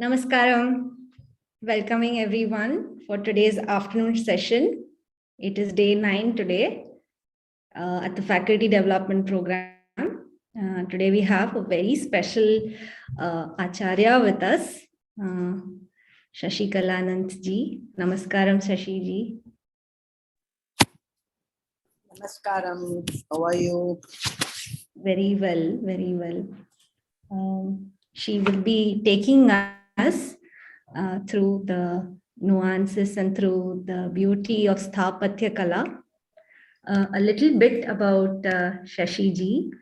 Namaskaram. Welcoming everyone for today's afternoon session. It is day 9 today at the Faculty Development Program. Today we have a very special Acharya with us, Sashikala Ananth ji. Namaskaram, Shashi ji. Namaskaram. How are you? Very well, very well. She will be taking us through the nuances and through the beauty of Sthāpatya Kalā. A little bit about Shashi ji.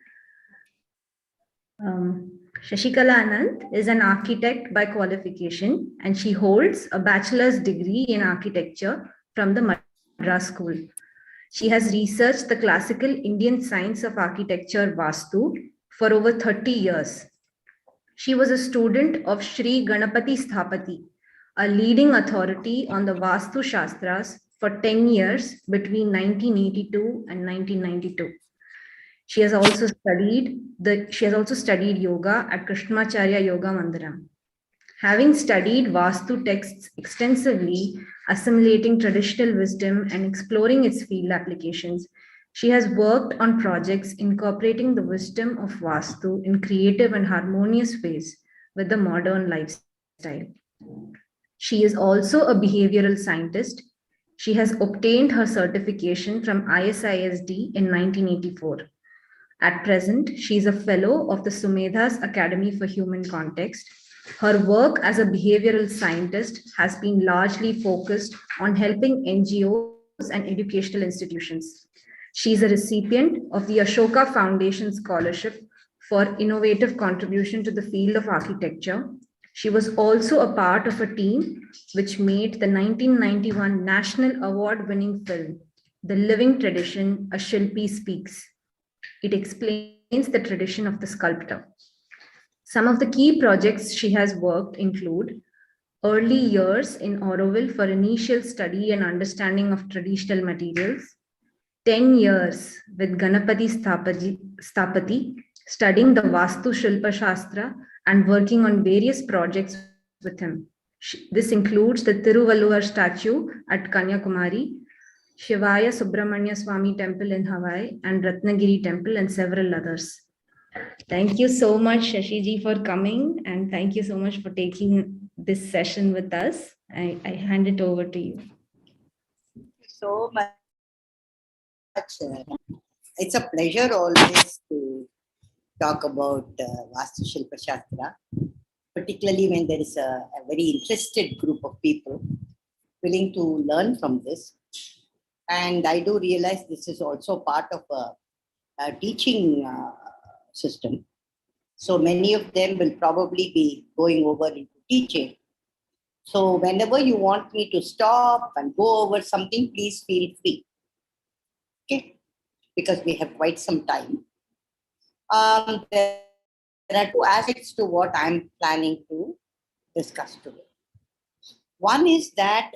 Sashikala Ananth is an architect by qualification, and she holds a bachelor's degree in architecture from the Madras School. She has researched the classical Indian science of architecture Vastu for over 30 years. She was a student of Sri Ganapati Sthapati, a leading authority on the Vastu Shastras for 10 years between 1982 and 1992. She has also studied yoga at Krishnamacharya Yoga Mandiram. Having studied Vastu texts extensively, assimilating traditional wisdom and exploring its field applications, she has worked on projects incorporating the wisdom of Vastu in creative and harmonious ways with the modern lifestyle. She is also a behavioral scientist. She has obtained her certification from ISISD in 1984. At present, she is a fellow of the Sumedhas Academy for Human Context. Her work as a behavioral scientist has been largely focused on helping NGOs and educational institutions. She is a recipient of the Ashoka Foundation Scholarship for innovative contribution to the field of architecture. She was also a part of a team which made the 1991 National Award-winning film, The Living Tradition, A Shilpi Speaks. It explains the tradition of the sculptor. Some of the key projects she has worked include early years in Auroville for initial study and understanding of traditional materials, 10 years with Ganapati Sthapati, studying the Vastu Shilpa Shastra and working on various projects with him. This includes the Tiruvalluvar statue at Kanyakumari, Shivaya Subramanya Swami Temple in Hawaii, and Ratnagiri Temple, and several others. Thank you so much, Shashi ji, for coming, and thank you so much for taking this session with us. I hand it over to you. So much. It's a pleasure always to talk about Vastu Shilpa Shastra, particularly when there is a very interested group of people willing to learn from this. And I do realize this is also part of a teaching system. So many of them will probably be going over into teaching. So whenever you want me to stop and go over something, please feel free. Okay, because we have quite some time. There are two aspects to what I'm planning to discuss today. One is that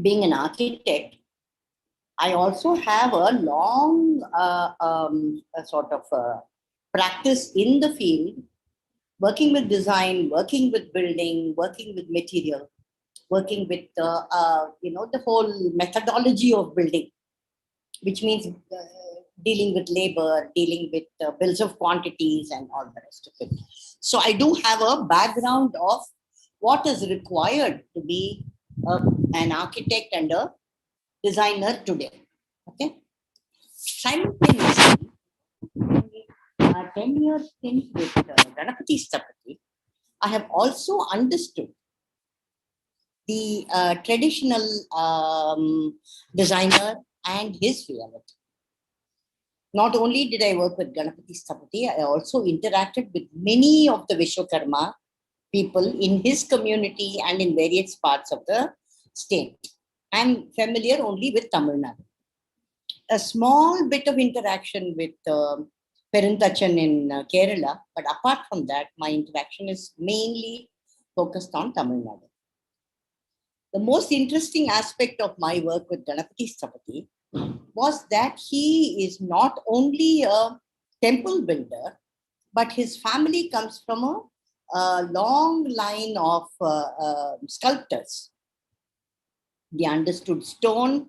being an architect, I also have a long practice in the field, working with design, working with building, working with material, working with the whole methodology of building, which means dealing with labor, dealing with bills of quantities and all the rest of it. So I do have a background of what is required to be an architect and a designer today. Okay. Simultaneously, 10 years stint with Ganapati Sthapati, I have also understood the traditional designer and his reality. Not only did I work with Ganapati Sthapati, I also interacted with many of the Vishwakarma people in his community and in various parts of the state. I'm familiar only with Tamil Nadu. A small bit of interaction with Perunthachan in Kerala, but apart from that, my interaction is mainly focused on Tamil Nadu. The most interesting aspect of my work with Ganapati Sthapati was that he is not only a temple builder, but his family comes from a a long line of sculptors. They understood stone.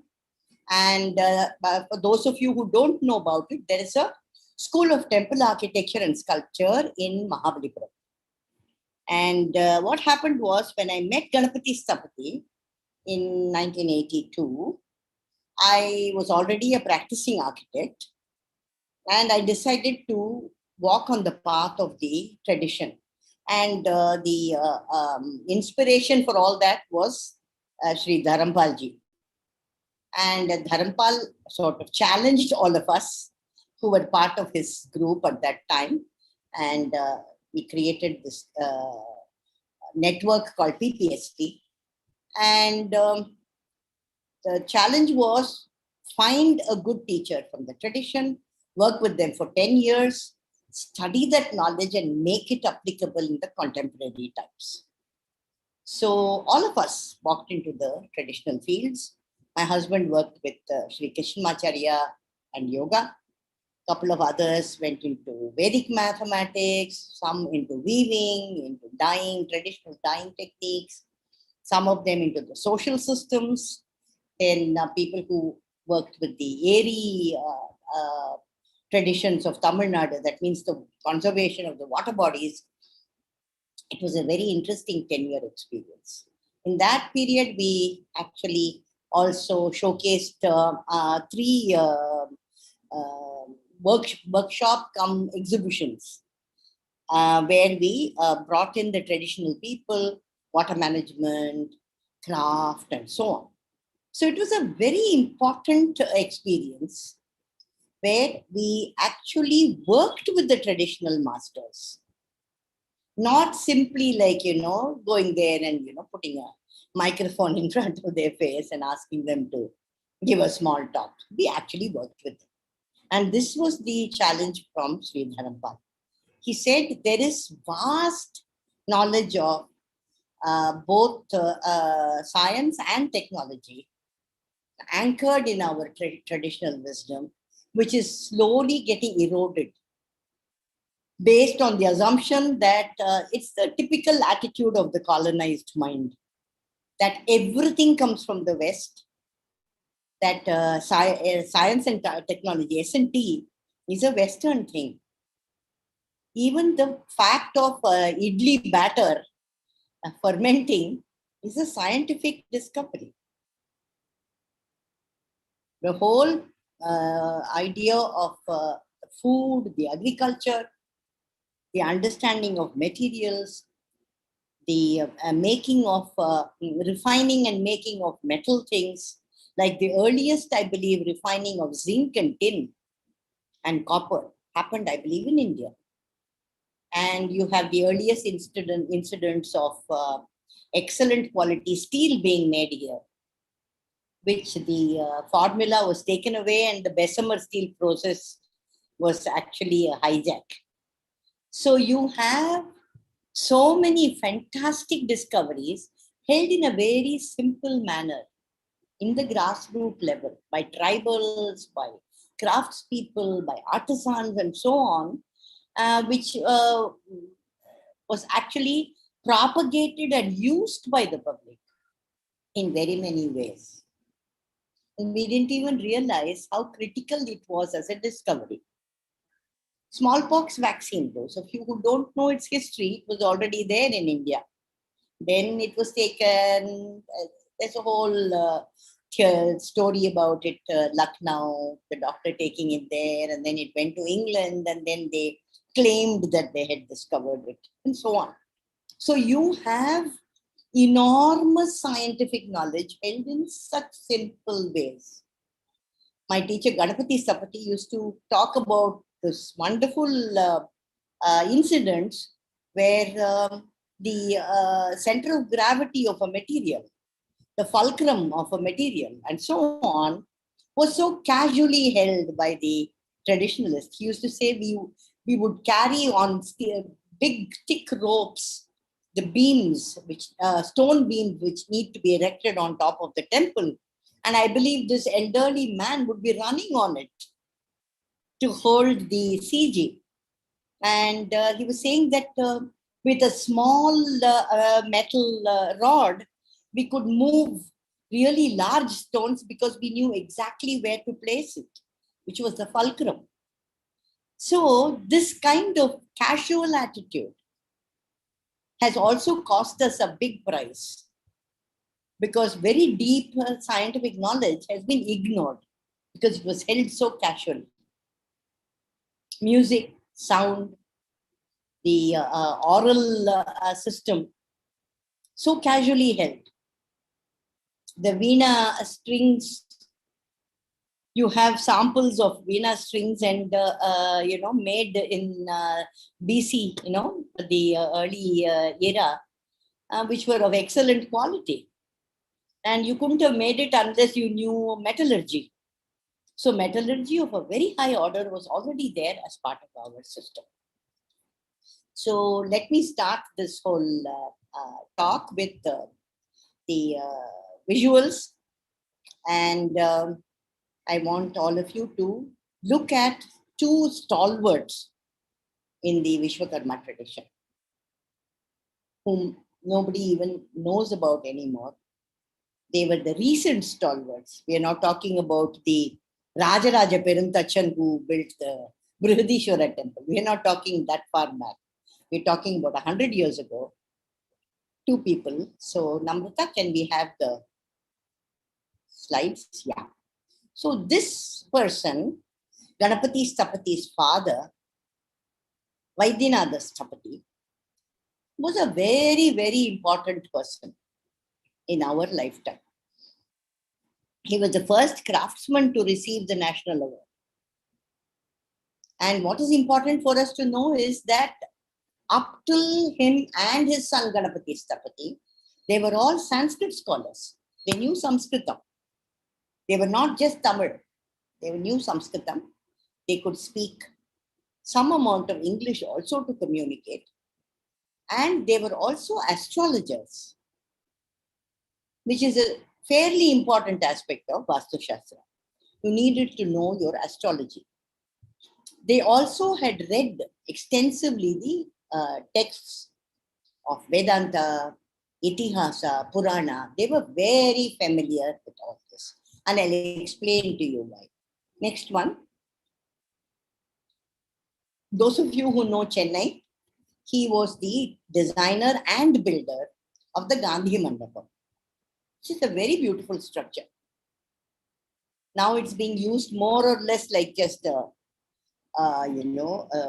And for those of you who don't know about it, there is a School of Temple Architecture and Sculpture in Mahabalipuram. And what happened was, when I met Bhartiya Sthāpatya in 1982, I was already a practicing architect, and I decided to walk on the path of the tradition. And the inspiration for all that was Sri Dharampalji. And Dharampal sort of challenged all of us who were part of his group at that time. And we created this network called PPST. And the challenge was, find a good teacher from the tradition, work with them for 10 years, study that knowledge and make it applicable in the contemporary times. So all of us walked into the traditional fields. My husband worked with Sri Krishnamacharya and yoga. A couple of others went into Vedic mathematics, some into weaving, into dyeing, traditional dyeing techniques, some of them into the social systems. Then people who worked with the Eri traditions of Tamil Nadu, that means the conservation of the water bodies. It was a very interesting 10-year experience. In that period, we actually also showcased 3 workshop come exhibitions where we brought in the traditional people, water management, craft, and so on. So it was a very important experience where we actually worked with the traditional masters. Not simply like, going there and, putting a microphone in front of their face and asking them to give a small talk. We actually worked with them. And this was the challenge from Sri Dharampal. He said there is vast knowledge of both science and technology anchored in our traditional wisdom, which is slowly getting eroded based on the assumption that it's the typical attitude of the colonized mind, that everything comes from the West, that science and technology, S&T, is a Western thing. Even the fact of idli batter fermenting is a scientific discovery. The whole idea of food, the agriculture, the understanding of materials, the making of, refining and making of metal things, like the earliest, I believe, refining of zinc and tin and copper happened, I believe, in India. And you have the earliest incidents of excellent quality steel being made here, which the formula was taken away and the Bessemer steel process was actually a hijack. So you have so many fantastic discoveries held in a very simple manner in the grassroots level by tribals, by craftspeople, by artisans, and so on, which was actually propagated and used by the public in very many ways. And we didn't even realize how critical it was as a discovery. Smallpox vaccine, those of you who don't know its history, it was already there in India. Then it was taken, there's a whole story about it, Lucknow, the doctor taking it there, and then it went to England, and then they claimed that they had discovered it, and so on. So you have enormous scientific knowledge held in such simple ways. My teacher, Bhartiya Sthāpatya, used to talk about this wonderful incidents where the center of gravity of a material, the fulcrum of a material, and so on, was so casually held by the traditionalists. He used to say we would carry on big, thick ropes, the beams, which stone beams, which need to be erected on top of the temple. And I believe this elderly man would be running on it to hold the CG. And he was saying that with a small metal rod, we could move really large stones because we knew exactly where to place it, which was the fulcrum. So this kind of casual attitude has also cost us a big price, because very deep scientific knowledge has been ignored because it was held so casually. Music, sound, the oral system, so casually held. The Veena strings, you have samples of Veena strings and, made in BC, the early era, which were of excellent quality. And you couldn't have made it unless you knew metallurgy. So metallurgy of a very high order was already there as part of our system. So let me start this whole talk with the visuals. And I want all of you to look at two stalwarts in the Vishwakarma tradition, whom nobody even knows about anymore. They were the recent stalwarts. We are not talking about the Rajaraja Perumtachan who built the Brihadishwara temple. We are not talking that far back. We're talking about 100 years ago. Two people. So Namrata, can we have the slides? Yeah. So this person, Ganapati Sthapati's father, Vaidyanatha Sthapati, was a very, very important person in our lifetime. He was the first craftsman to receive the national award. And what is important for us to know is that up till him and his son Ganapati Sthapati, they were all Sanskrit scholars. They knew Sanskritam. They were not just Tamil. They knew Sanskritam. They could speak some amount of English also to communicate. And they were also astrologers, which is a fairly important aspect of Vastu Shastra. You needed to know your astrology. They also had read extensively the texts of Vedanta, Itihasa, Purana. They were very familiar with all this. And I'll explain to you why. Next one. Those of you who know Chennai, he was the designer and builder of the Gandhi Mandapam, which is a very beautiful structure. Now it's being used more or less like just a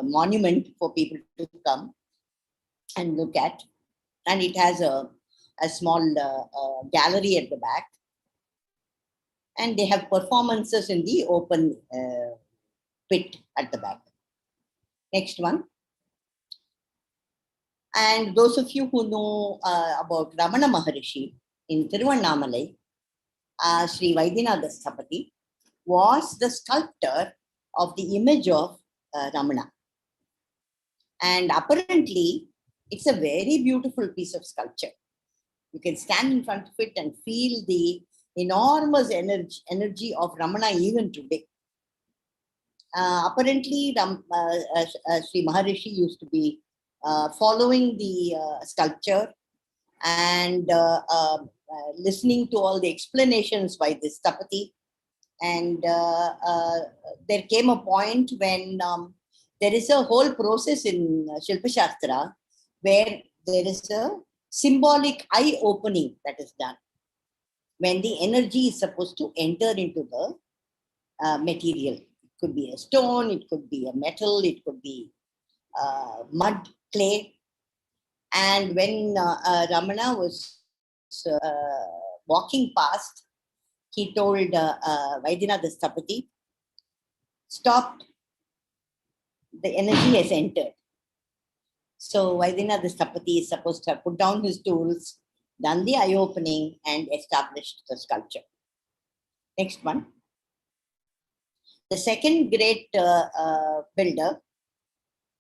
monument for people to come and look at. And it has a small gallery at the back. And they have performances in the open pit at the back. Next one. And those of you who know about Ramana Maharishi in Tiruvannamalai, Sri Vaidyanatha Sthapati was the sculptor of the image of Ramana. And apparently, it's a very beautiful piece of sculpture. You can stand in front of it and feel the enormous energy of Ramana even today. Apparently, Sri Maharishi used to be following the sculpture and listening to all the explanations by this Sthapati. And there came a point when there is a whole process in Shilpa Shastra where there is a symbolic eye opening that is done when the energy is supposed to enter into the material. It could be a stone, it could be a metal, it could be mud, clay. And when Ramana was walking past, he told Vaidyanatha Sthapati, stop, the energy has entered. So Vaidyanatha Sthapati is supposed to have put down his tools, done the eye opening, and established the sculpture. Next one. The second great builder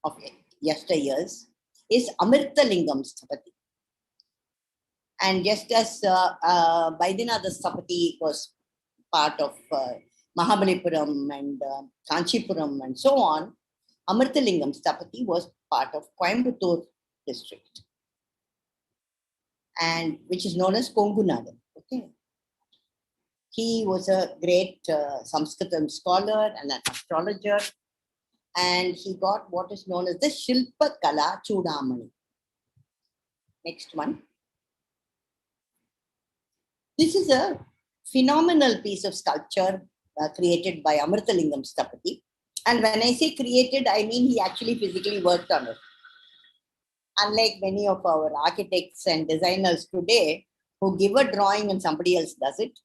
of yesteryears is Amirtalingam Sthapati. And just as Vaidyanatha Sthapati was part of Mahabalipuram and Kanchipuram and so on, Amirtalingam Sthapati was part of Coimbatore district, and which is known as Kongunadu. Okay. He was a great Sanskritam scholar and an astrologer, and he got what is known as the Shilpa Kala Chudamani. Next one. This is a phenomenal piece of sculpture created by Amritalingam Sthapati. And when I say created, I mean he actually physically worked on it. Unlike many of our architects and designers today who give a drawing and somebody else does it,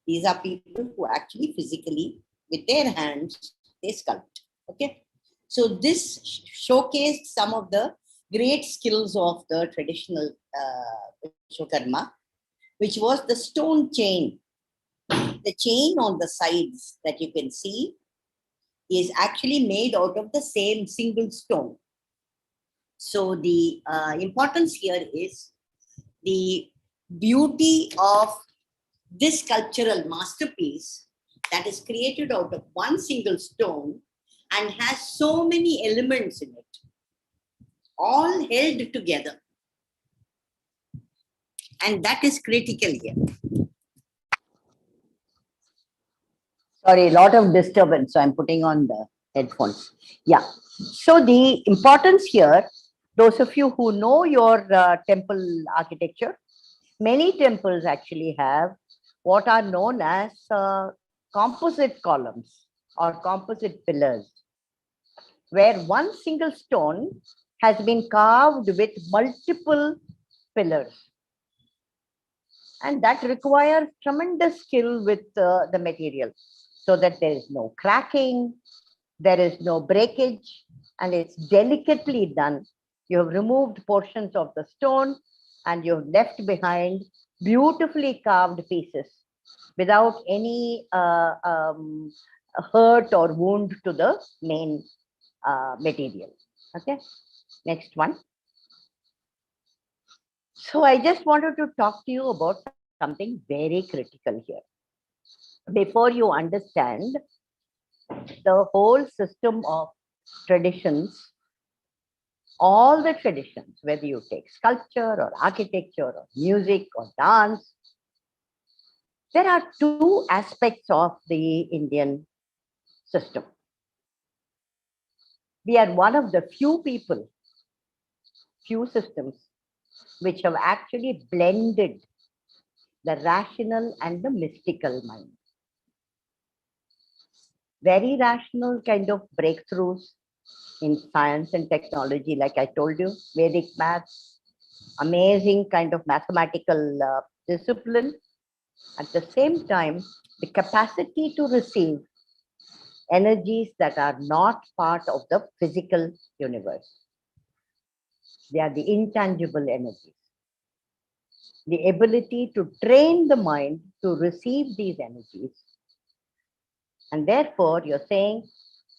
these are people who actually physically, with their hands, they sculpt. Okay. So this showcased some of the great skills of the traditional Vishwakarma, which was the stone chain. The chain on the sides that you can see is actually made out of the same single stone. So the importance here is the beauty of this sculptural masterpiece that is created out of one single stone and has so many elements in it, all held together. And that is critical here. Sorry, a lot of disturbance, so I'm putting on the headphones. Yeah. So the importance here, those of you who know your temple architecture, many temples actually have what are known as composite columns or composite pillars, where one single stone has been carved with multiple pillars. And that requires tremendous skill with the material, so that there is no cracking, there is no breakage, and it's delicately done. You have removed portions of the stone and you've left behind beautifully carved pieces without any hurt or wound to the main material. Okay, next one. So I just wanted to talk to you about something very critical here. Before you understand the whole system of traditions, all the traditions, whether you take sculpture or architecture or music or dance, there are two aspects of the Indian system. We are one of the few people, few systems, which have actually blended the rational and the mystical mind. Very rational kind of breakthroughs in science and technology, like I told you, Vedic maths, amazing kind of mathematical discipline. At the same time, the capacity to receive energies that are not part of the physical universe. They are the intangible energies. The ability to train the mind to receive these energies. And therefore, you're saying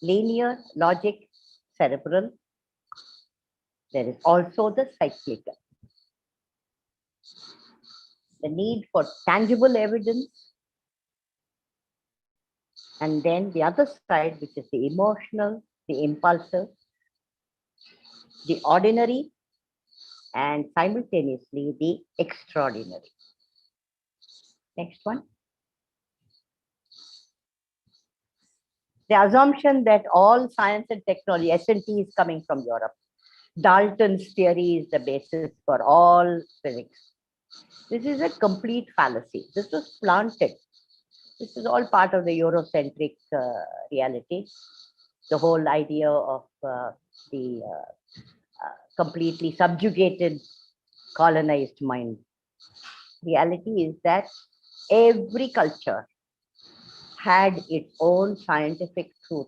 linear, logic, cerebral. There is also the cyclical. The need for tangible evidence. And then the other side, which is the emotional, the impulsive, the ordinary, and simultaneously the extraordinary. Next one. The assumption that all science and technology, S&T is coming from Europe. Dalton's theory is the basis for all physics. This is a complete fallacy. This was planted. This is all part of the Eurocentric reality. The whole idea of the completely subjugated, colonized mind. Reality is that every culture had its own scientific truth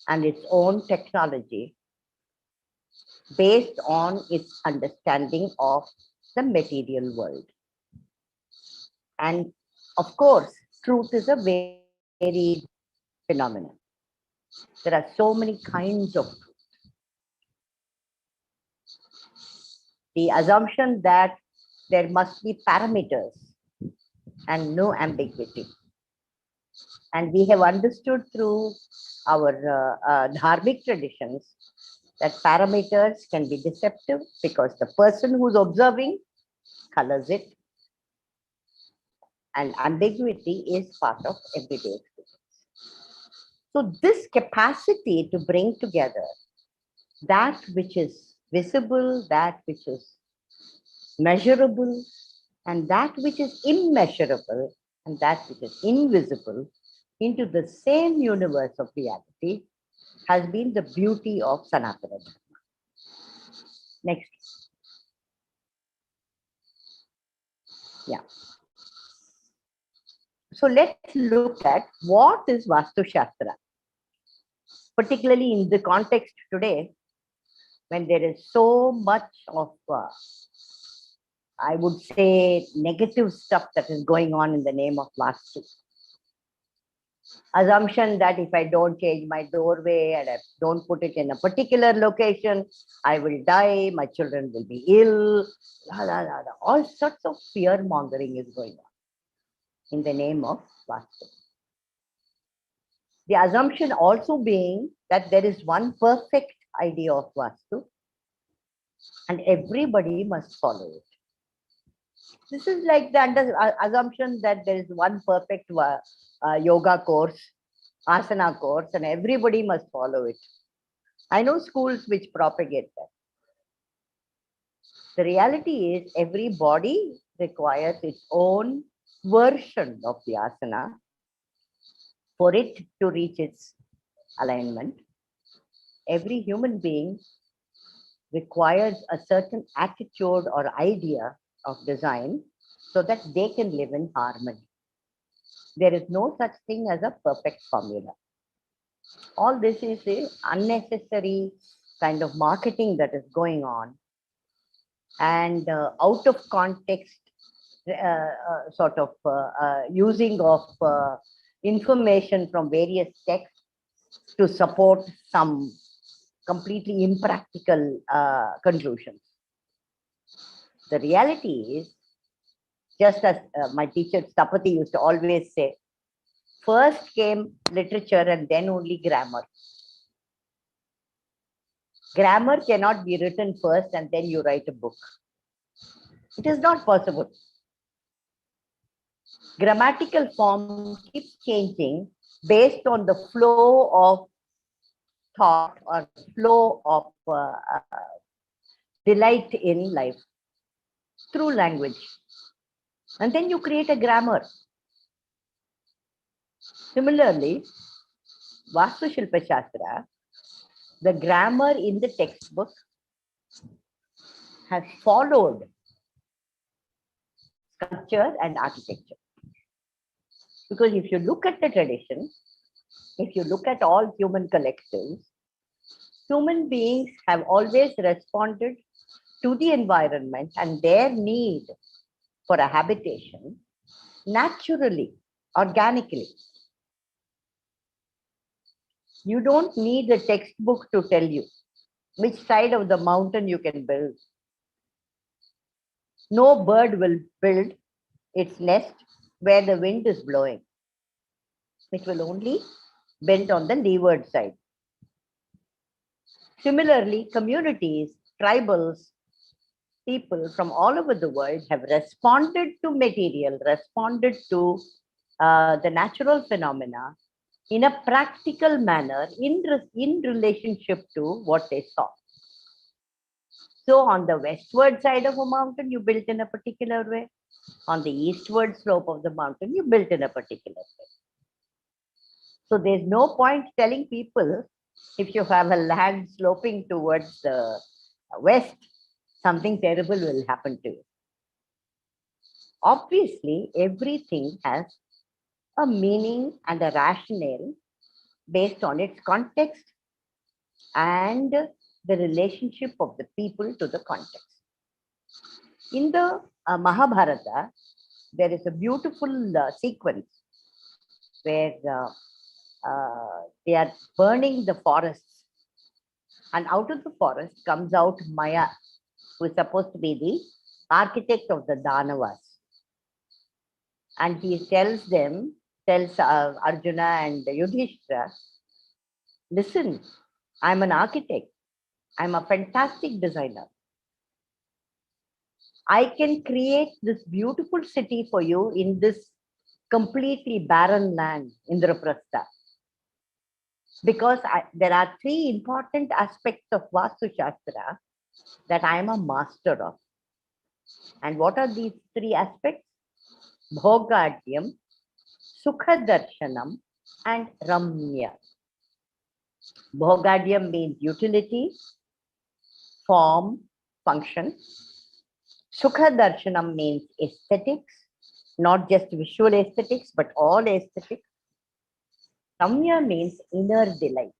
and its own technology based on its understanding of the material world. And of course, truth is a very phenomenon. There are so many kinds of truth. The assumption that there must be parameters and no ambiguity. And we have understood through our dharmic traditions that parameters can be deceptive because the person who's observing colors it, and ambiguity is part of everyday experience. So this capacity to bring together that which is visible, that which is measurable, and that which is immeasurable, and that which is invisible into the same universe of reality has been the beauty of Sanatana Dharma. Next. Yeah. So let's look at what is Vastu Shastra, particularly in the context today when there is so much of, I would say, negative stuff that is going on in the name of Vastu. Assumption that if I don't change my doorway and I don't put it in a particular location, I will die, my children will be ill, all sorts of fear mongering is going on in the name of Vastu. The assumption also being that there is one perfect idea of Vastu and everybody must follow it. This is like the assumption that there is one perfect yoga course, asana course, and everybody must follow it. I know schools which propagate that. The reality is every body requires its own version of the asana for it to reach its alignment. Every human being requires a certain attitude or idea of design so that they can live in harmony. There is no such thing as a perfect formula. All this is an unnecessary kind of marketing that is going on, and out of context sort of using of information from various texts to support some completely impractical conclusions. The reality is, just as my teacher Sthapati used to always say, first came literature and then only grammar. Grammar cannot be written first and then you write a book. It is not possible. Grammatical form keeps changing based on the flow of thought or flow of delight in life through language. And then you create a grammar. Similarly, Vastu Shilpa Shastra, the grammar in the textbook has followed sculpture and architecture. Because if you look at the tradition, if you look at all human collectives, human beings have always responded to the environment and their need for a habitation naturally, organically. You don't need a textbook to tell you which side of the mountain you can build. No bird will build its nest where the wind is blowing. It will only build on the leeward side. Similarly, communities, tribals, people from all over the world have responded to material, responded to the natural phenomena in a practical manner in relationship to what they saw. So on the westward side of a mountain, you built in a particular way. On the eastward slope of the mountain, you built in a particular way. So there's no point telling people if you have a land sloping towards the west, something terrible will happen to you. Obviously, everything has a meaning and a rationale based on its context and the relationship of the people to the context. In the Mahabharata, there is a beautiful sequence where they are burning the forests, and out of the forest comes out Maya, who is supposed to be the architect of the Danavas. And he tells Arjuna and Yudhishthira, listen, I'm an architect. I'm a fantastic designer. I can create this beautiful city for you in this completely barren land, Indraprastha. Because there are three important aspects of Vastu Shastra that I am a master of. And what are these three aspects? Bhogadyam, Sukhadarshanam, and Ramya. Bhogadyam means utility, form, function. Sukhadarshanam means aesthetics, not just visual aesthetics, but all aesthetics. Ramya means inner delight.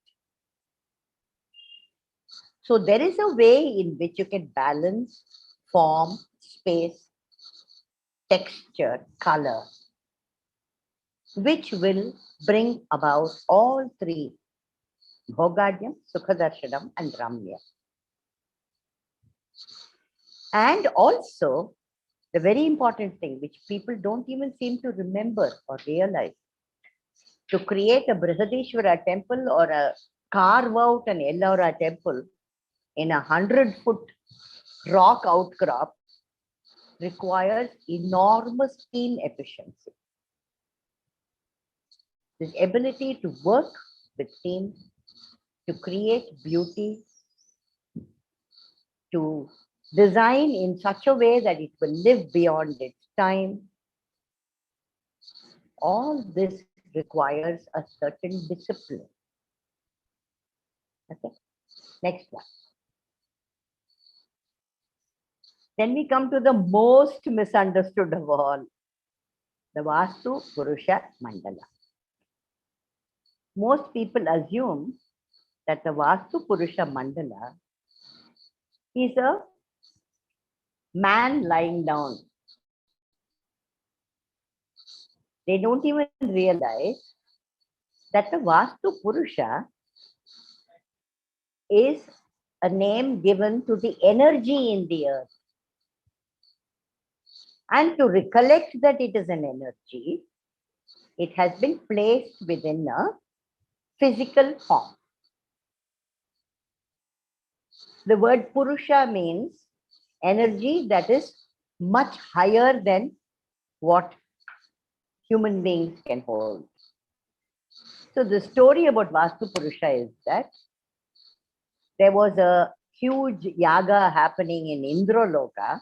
So there is a way in which you can balance form, space, texture, color, which will bring about all three, Bhogadyam, Sukhadarshanam, and Ramya. And also, the very important thing, which people don't even seem to remember or realize, to create a Brihadishwara temple or carve out an Ellora temple in 100-foot rock outcrop requires enormous team efficiency. This ability to work with teams, to create beauty, to design in such a way that it will live beyond its time. All this requires a certain discipline. Okay, next one. Then we come to the most misunderstood of all, the Vastu Purusha Mandala. Most people assume that the Vastu Purusha Mandala is a man lying down. They don't even realize that the Vastu Purusha is a name given to the energy in the earth. And to recollect that it is an energy, it has been placed within a physical form. The word Purusha means energy that is much higher than what human beings can hold. So the story about Vastu Purusha is that there was a huge yaga happening in Indraloka,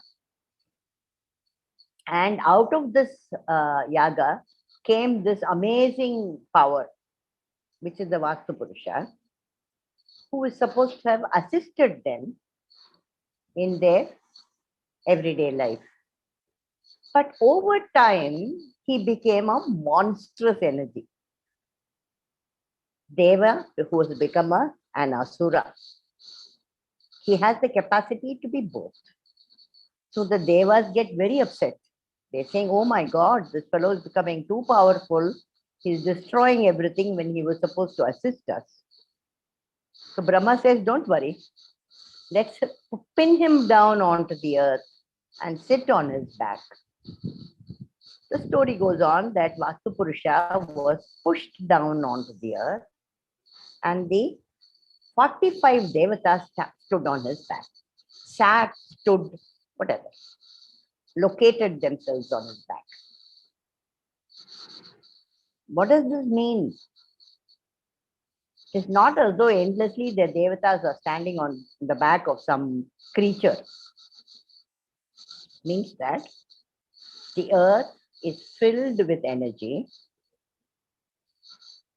and out of this yaga came this amazing power, which is the Vastu Purusha, who is supposed to have assisted them in their everyday life. But over time, he became a monstrous energy. Deva, who has become an asura. He has the capacity to be both. So the Devas get very upset. They're saying, oh my God, this fellow is becoming too powerful. He's destroying everything when he was supposed to assist us. So Brahma says, don't worry. Let's pin him down onto the earth and sit on his back. The story goes on that Vastu Purusha was pushed down onto the earth and the 45 devatas stood on his back. Sat, stood, whatever, located themselves on his back. What does this mean? It's not as though endlessly the devatas are standing on the back of some creature. It means that the earth is filled with energy.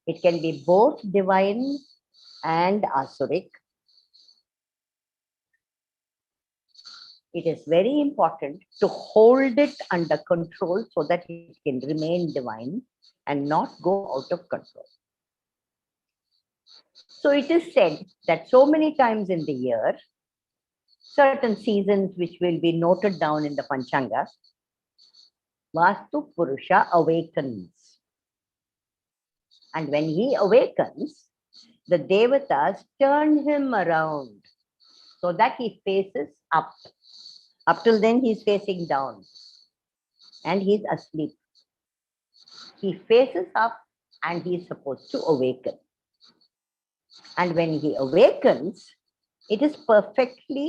It can be both divine and asuric. It is very important to hold it under control so that it can remain divine and not go out of control. So it is said that so many times in the year, certain seasons which will be noted down in the Panchanga, Vastu Purusha awakens. And when he awakens, the devatas turn him around so that he faces up. Up till then, he's facing down and he's asleep. He faces up and he's supposed to awaken. And when he awakens, it is perfectly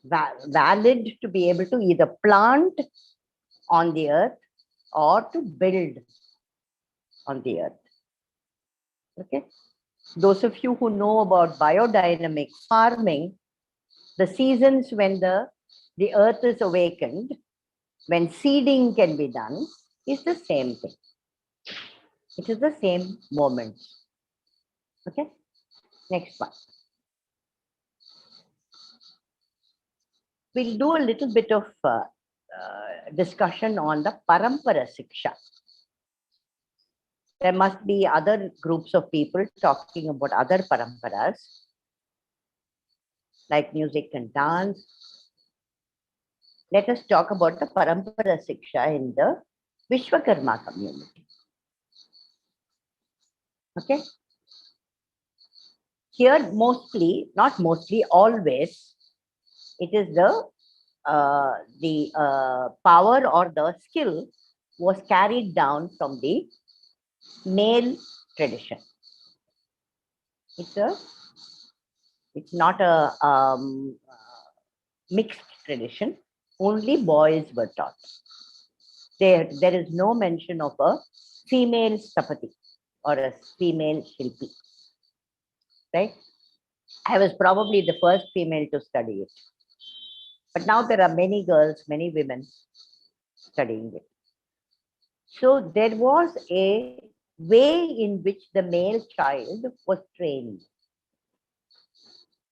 valid to be able to either plant on the earth or to build on the earth. Okay. Those of you who know about biodynamic farming, the seasons when the earth is awakened, when seeding can be done, is the same thing. It is the same moment. Okay. Next one. We'll do a little bit of discussion on the Parampara Siksha. There must be other groups of people talking about other paramparas, like music and dance. Let us talk about the Parampara Siksha in the Vishwakarma community. Okay. Here, mostly, not mostly, always, it is the power or the skill was carried down from the male tradition. It's not a mixed tradition. Only boys were taught. There is no mention of a female Sthapati or a female Shilpi. Right? I was probably the first female to study it. But now there are many girls, many women studying it. So there was a way in which the male child was trained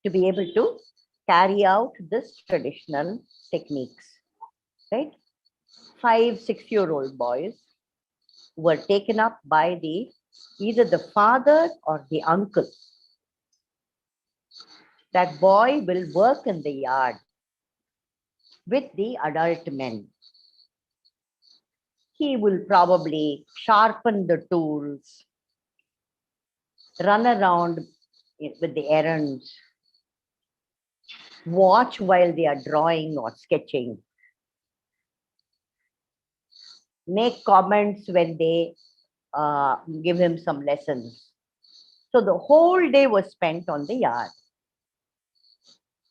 to be able to carry out this traditional techniques, right? 5-6-year-old boys were taken up by either the father or the uncle. That boy will work in the yard with the adult men. He will probably sharpen the tools, run around with the errands, watch while they are drawing or sketching, make comments when they give him some lessons. So the whole day was spent on the yard.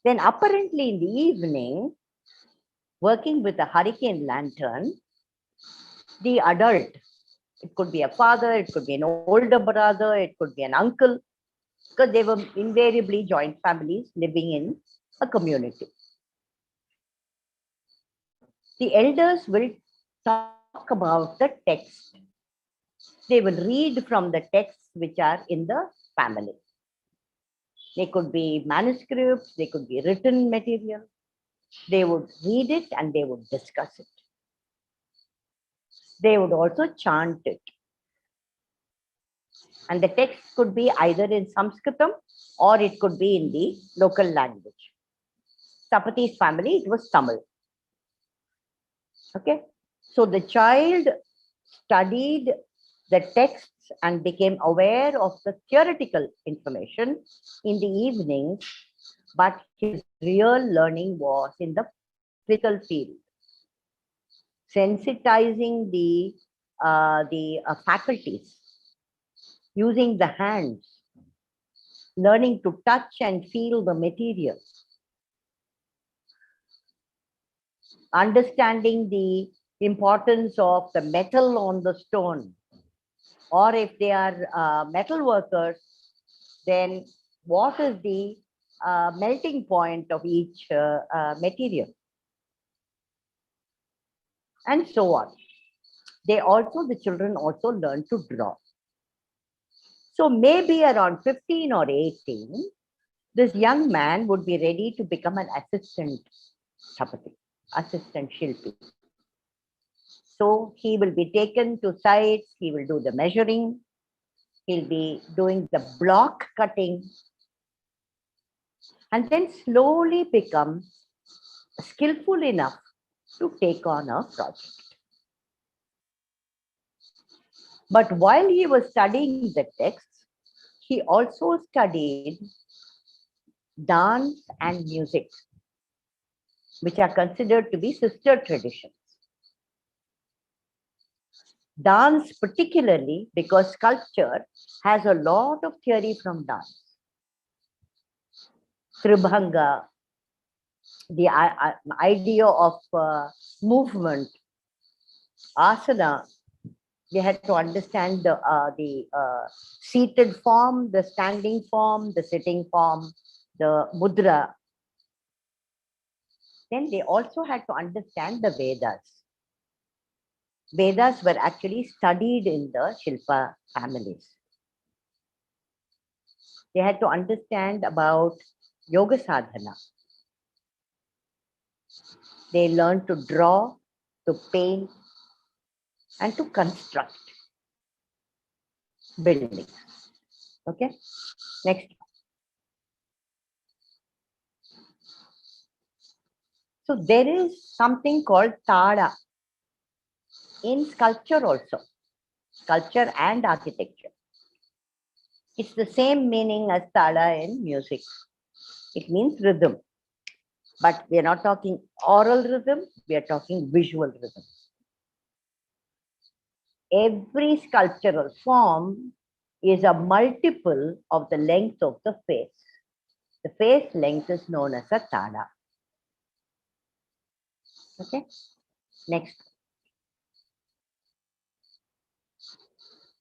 Then apparently in the evening, working with a hurricane lantern, the adult, it could be a father, it could be an older brother, it could be an uncle, because they were invariably joint families living in a community. The elders will talk about the text. They will read from the texts which are in the family. They could be manuscripts, they could be written material. They would read it and they would discuss it. They would also chant it. And the text could be either in Sanskritam or it could be in the local language. Sthapati's family, it was Tamil. Okay. So the child studied the texts and became aware of the theoretical information in the evenings, but his real learning was in the physical field. Sensitizing the faculties, using the hands, learning to touch and feel the material, understanding the importance of the metal on the stone, or if they are metal workers, then what is the melting point of each material, and so on. The children also learn to draw. So maybe around 15 or 18, this young man would be ready to become an assistant Sthapati, assistant Shilpi. So he will be taken to sites, he will do the measuring, he'll be doing the block cutting, and then slowly become skillful enough to take on a project. But while he was studying the texts, he also studied dance and music, which are considered to be sister traditions. Dance particularly because sculpture has a lot of theory from dance. Tribhanga, the idea of movement, asana. We had to understand the seated form, the standing form, the sitting form, the mudra. Then they also had to understand the Vedas. Vedas were actually studied in the Shilpa families. They had to understand about yoga sadhana. They learned to draw, to paint, and to construct buildings. Okay, next. So there is something called tada in sculpture also, sculpture and architecture. It's the same meaning as tada in music. It means rhythm. But we are not talking oral rhythm, we are talking visual rhythm. Every sculptural form is a multiple of the length of the face. The face length is known as a tada. Okay, next.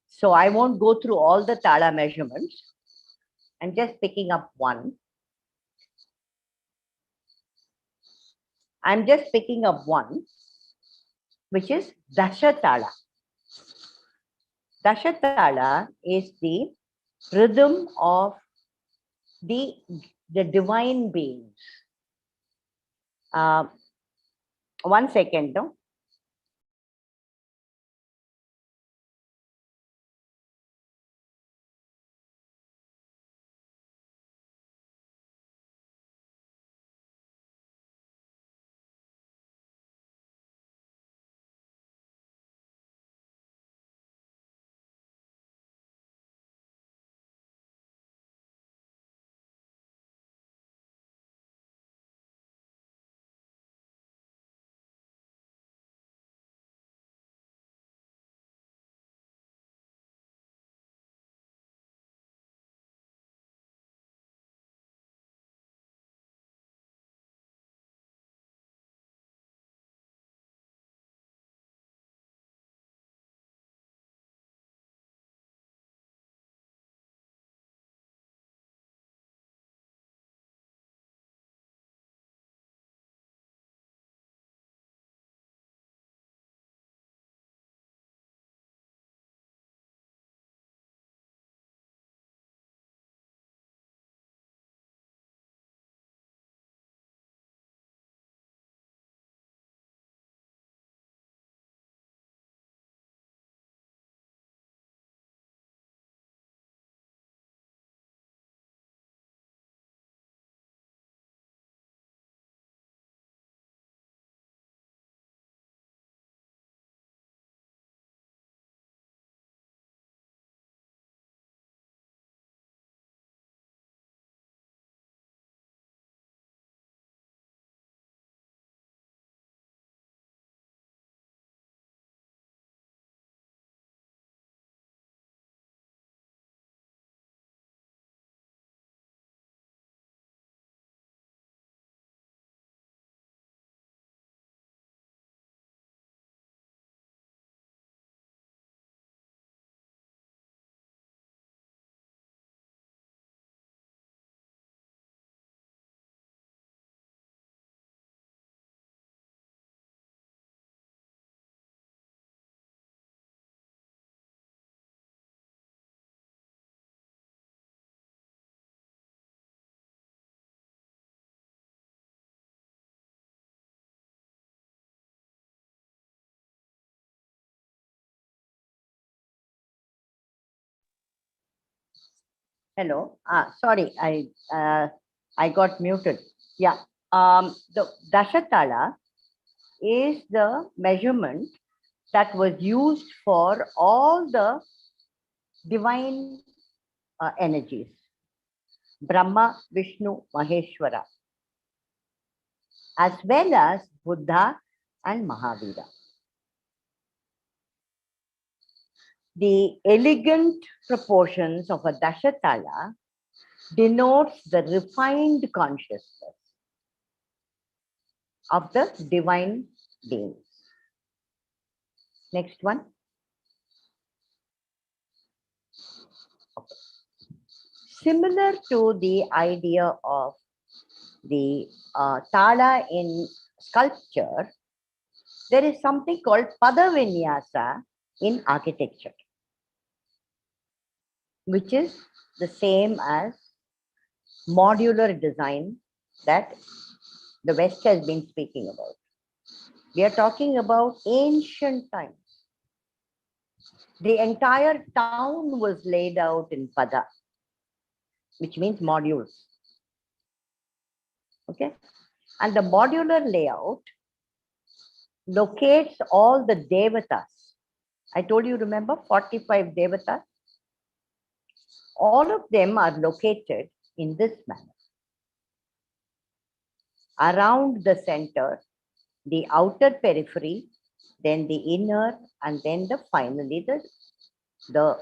So I won't go through all the tada measurements. I'm just picking up one. I'm just picking up one, which is Dasha Tala. Dasha Tala is the rhythm of the divine beings. 1 second, no? Hello. Sorry, I got muted. Yeah. The Dashatala is the measurement that was used for all the divine energies. Brahma, Vishnu, Maheshwara, as well as Buddha and Mahavira. The elegant proportions of a Dashatala denotes the refined consciousness of the divine beings. Next one. Okay. Similar to the idea of the Tala in sculpture, there is something called Padavinyasa in architecture, which is the same as modular design that the West has been speaking about. We are talking about ancient times. The entire town was laid out in Pada, which means modules. Okay. And the modular layout locates all the devatas. I told you, remember, 45 devatas? All of them are located in this manner. Around the center, the outer periphery, then the inner, and then finally the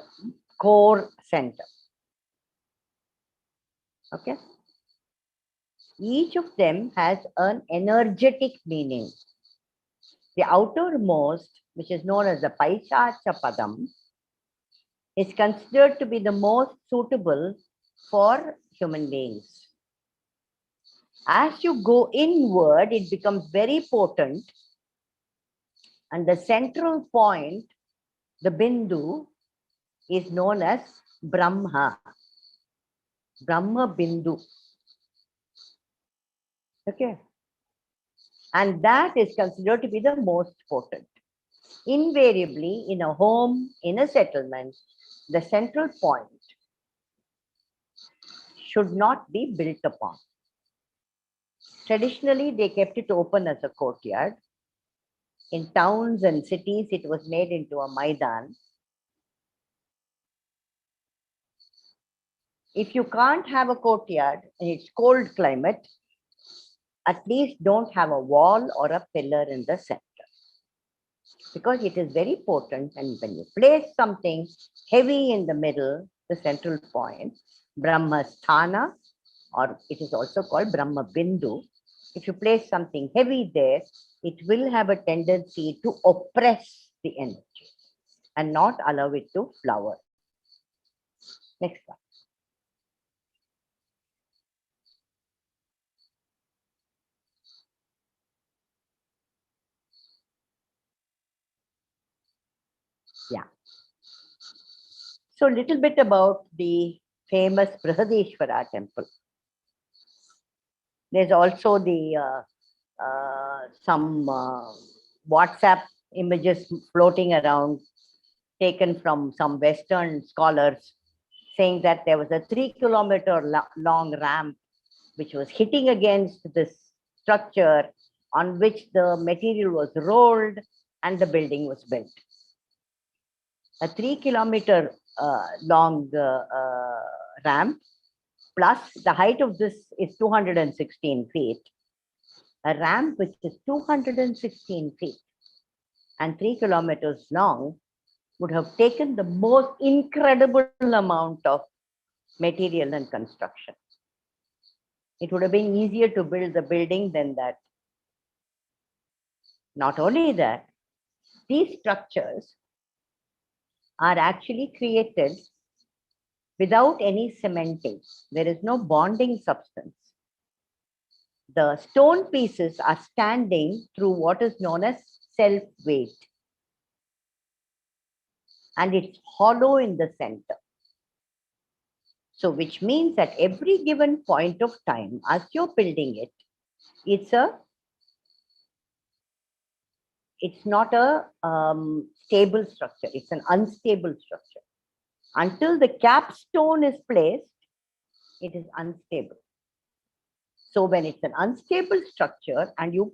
core center. Okay. Each of them has an energetic meaning. The outermost, which is known as the Paishacha Padam, is considered to be the most suitable for human beings. As you go inward, it becomes very potent, and the central point, the Bindu, is known as Brahma. Brahma Bindu. Okay. And that is considered to be the most potent. Invariably, in a home, in a settlement, the central point should not be built upon. Traditionally, they kept it open as a courtyard. In towns and cities, it was made into a Maidan. If you can't have a courtyard and it's cold climate, at least don't have a wall or a pillar in the center, because it is very potent. And when you place something heavy in the middle, the central point, Brahma Sthana, or it is also called Brahma Bindu, if you place something heavy there, it will have a tendency to oppress the energy and not allow it to flower. Next one. Yeah. So a little bit about the famous Brihadeshwara temple. There's also the some WhatsApp images floating around, taken from some Western scholars, saying that there was a 3-kilometer long ramp which was hitting against this structure, on which the material was rolled and the building was built. A 3-kilometer long ramp, plus the height of this is 216 feet. A ramp which is 216 feet and 3 kilometers long would have taken the most incredible amount of material and construction. It would have been easier to build the building than that. Not only that, these structures are actually created without any cementing. There is no bonding substance. The stone pieces are standing through what is known as self-weight. And it's hollow in the center. So which means at every given point of time, as you're building it, it's not a stable structure. It's an unstable structure. Until the capstone is placed, it is unstable. So when it's an unstable structure and you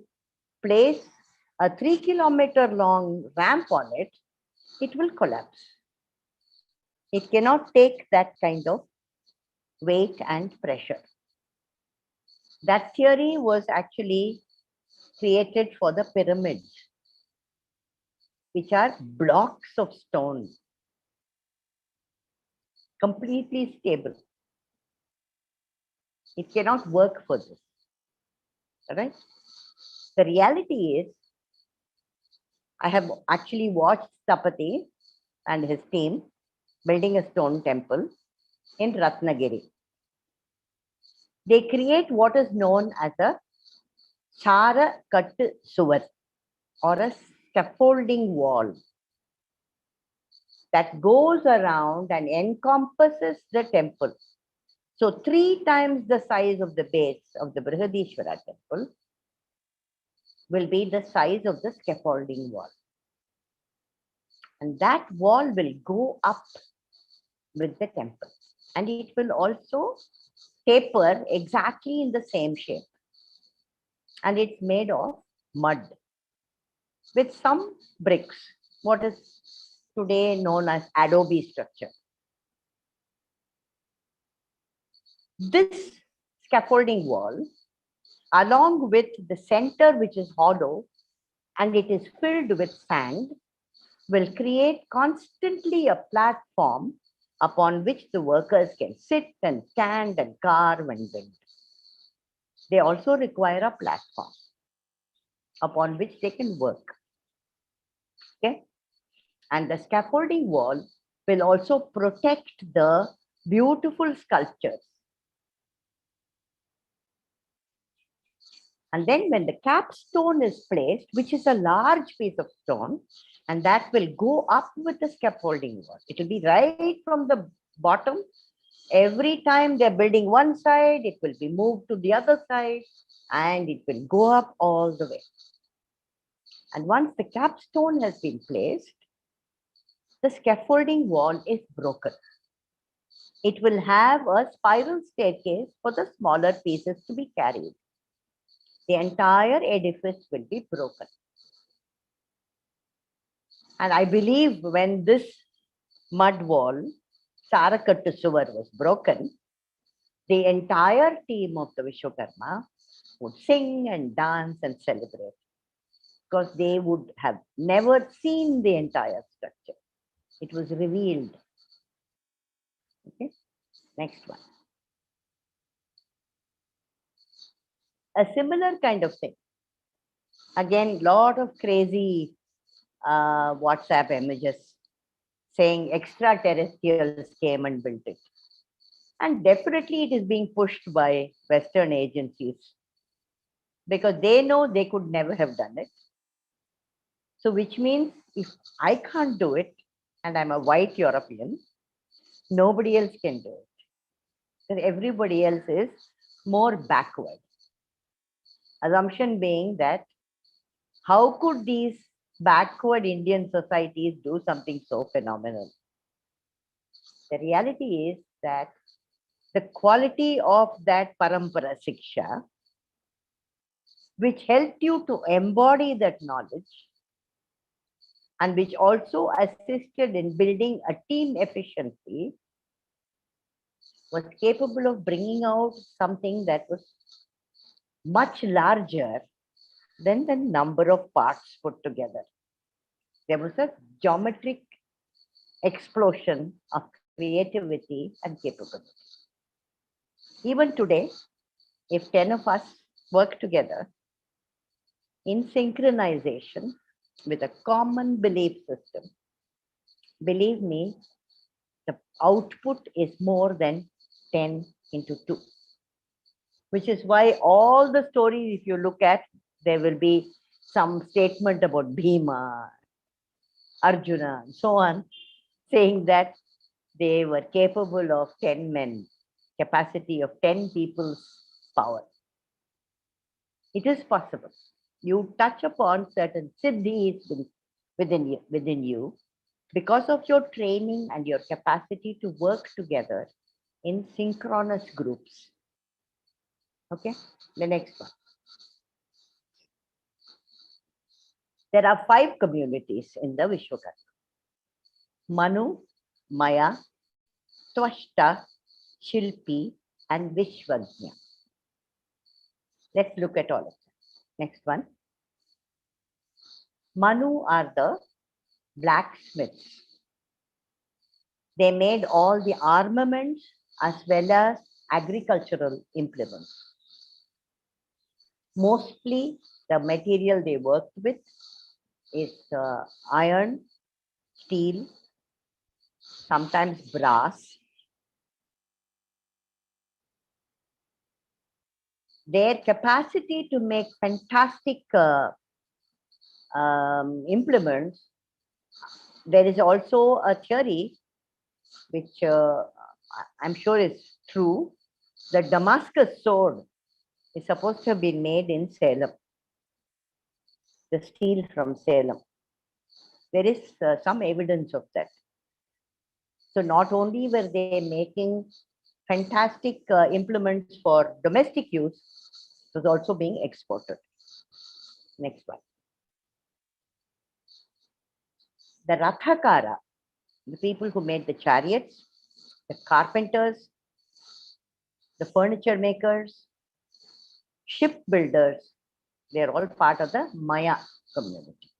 place a 3-kilometer long ramp on it, it will collapse. It cannot take that kind of weight and pressure. That theory was actually created for the pyramids, which are blocks of stone, completely stable. It cannot work for this. All right. The reality is, I have actually watched Sthapati and his team building a stone temple in Ratnagiri. They create what is known as a Chara Kattu Suvar, or a scaffolding wall that goes around and encompasses the temple. So 3 times the size of the base of the Brihadishwara temple will be the size of the scaffolding wall. And that wall will go up with the temple. And it will also taper exactly in the same shape. And it's made of mud with some bricks, what is today known as adobe structure. This scaffolding wall, along with the center, which is hollow, and it is filled with sand, will create constantly a platform upon which the workers can sit and stand and carve and build. They also require a platform upon which they can work. Okay? And the scaffolding wall will also protect the beautiful sculptures. And then when the capstone is placed, which is a large piece of stone, and that will go up with the scaffolding wall. It will be right from the bottom. Every time they're building one side, it will be moved to the other side, and it will go up all the way. And once the capstone has been placed, the scaffolding wall is broken. It will have a spiral staircase for the smaller pieces to be carried. The entire edifice will be broken. And I believe when this mud wall, Sarakattu Suvar, was broken, the entire team of the Vishwakarma would sing and dance and celebrate, because they would have never seen the entire structure. It was revealed. Okay, next one. A similar kind of thing. Again, lot of crazy WhatsApp images saying extraterrestrials came and built it. And definitely it is being pushed by Western agencies because they know they could never have done it. So which means if I can't do it and I'm a white European, nobody else can do it. So everybody else is more backward. Assumption being that how could these backward Indian societies do something so phenomenal? The reality is that the quality of that parampara siksha, which helped you to embody that knowledge and which also assisted in building a team efficiency, was capable of bringing out something that was much larger than the number of parts put together. There was a geometric explosion of creativity and capability. Even today, if 10 of us work together in synchronization with a common belief system, believe me, the output is more than 10 into 2. Which is why all the stories, if you look at, there will be some statement about Bhima, Arjuna, and so on, saying that they were capable of 10 men, capacity of 10 people's power. It is possible. You touch upon certain siddhis within you because of your training and your capacity to work together in synchronous groups. Okay, the next one. There are 5 communities in the Vishwakarma: Manu, Maya, Twashta, Shilpi, and Vishwajna. Let's look at all of them. Next one. Manu are the blacksmiths. They made all the armaments as well as agricultural implements. Mostly the material they worked with is iron, steel, sometimes brass. Their capacity to make fantastic implements, there is also a theory which I'm sure is true. The Damascus sword is supposed to have been made in Salem, the steel from Salem. There is some evidence of that. So not only were they making fantastic implements for domestic use, it was also being exported. Next one. The Rathakara, the people who made the chariots, the carpenters, the furniture makers, shipbuilders, they are all part of the Maya community.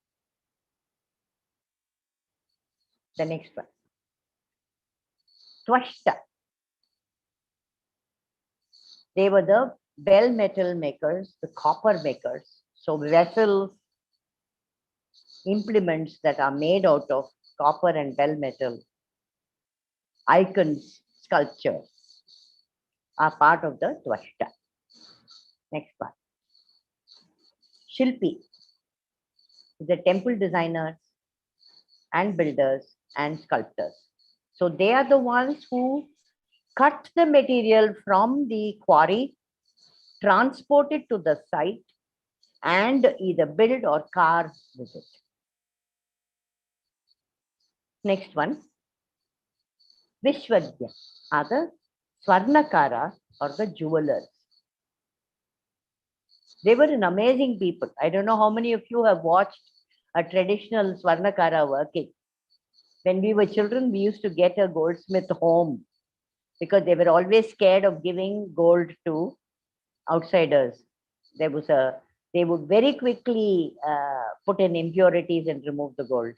The next one. Twashta. They were the bell metal makers, the copper makers. So vessels, implements that are made out of copper and bell metal, icons, sculpture, are part of the Twashta. Next one. Shilpi, the temple designers and builders and sculptors. So they are the ones who cut the material from the quarry, transport it to the site, and either build or carve with it. Next one. Vishwadya are the Swarnakara or the jewelers. They were an amazing people. I don't know how many of you have watched a traditional Swarnakara working. When we were children, we used to get a goldsmith home because they were always scared of giving gold to outsiders. They would very quickly put in impurities and remove the gold.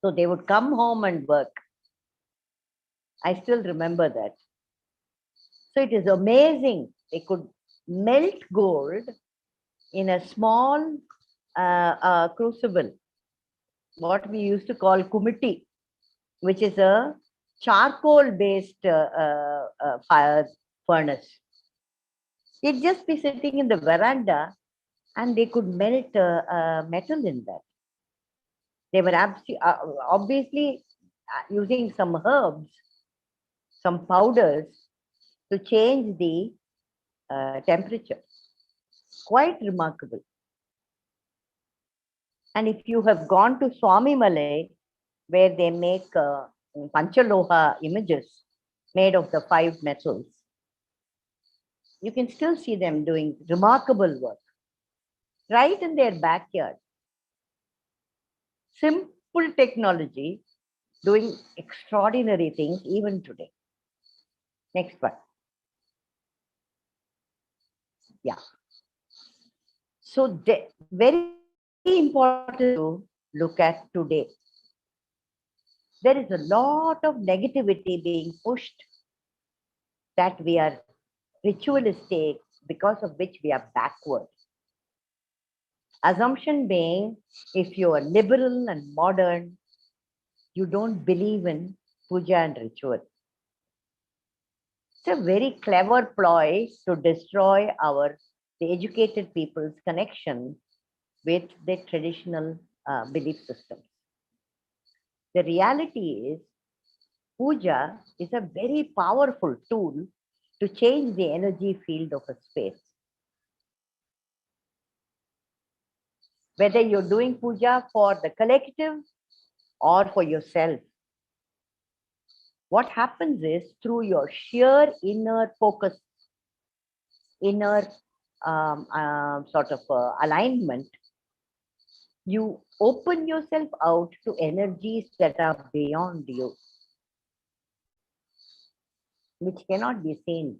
So they would come home and work. I still remember that. So it is amazing. They could melt gold in a small crucible, what we used to call kumiti, which is a charcoal-based fire furnace. They'd just be sitting in the veranda and they could melt metal in that. They were obviously using some herbs, some powders to change the temperature. Quite remarkable. And if you have gone to Swami Malay, where they make Panchaloha images made of the 5 metals, you can still see them doing remarkable work right in their backyard. Simple technology doing extraordinary things even today. Next one. Yeah. So very important to look at today. There is a lot of negativity being pushed that we are ritualistic, because of which we are backward. Assumption being, if you are liberal and modern, you don't believe in puja and ritual. It's a very clever ploy to destroy the educated people's connection with the traditional belief systems. The reality is, puja is a very powerful tool to change the energy field of a space. Whether you're doing puja for the collective or for yourself, what happens is, through your sheer inner focus, inner sort of alignment, you open yourself out to energies that are beyond you, which cannot be seen.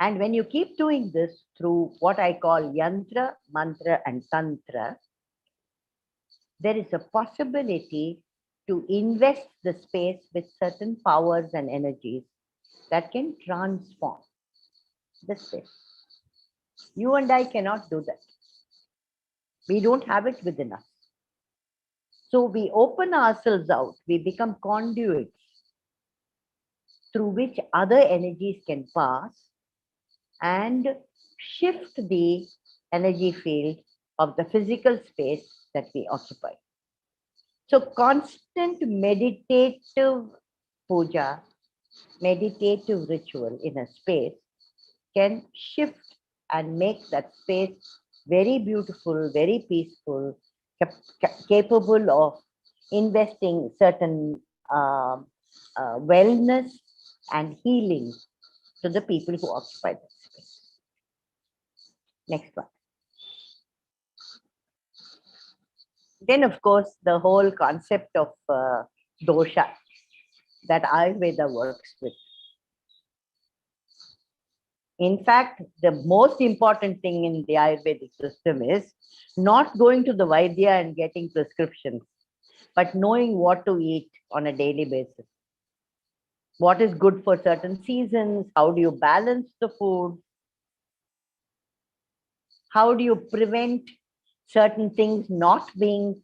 And when you keep doing this through what I call yantra, mantra, and tantra, there is a possibility to invest the space with certain powers and energies that can transform the space. You and I cannot do that. We don't have it within us. So we open ourselves out, we become conduits through which other energies can pass and shift the energy field of the physical space that we occupy. So constant meditative puja, meditative ritual in a space can shift and make that space very beautiful, very peaceful, capable of investing certain wellness and healing to the people who occupy that space. Next one. Then, of course, the whole concept of dosha that Ayurveda works with. In fact, the most important thing in the Ayurvedic system is not going to the Vaidya and getting prescriptions, but knowing what to eat on a daily basis. What is good for certain seasons? How do you balance the food? How do you prevent certain things not being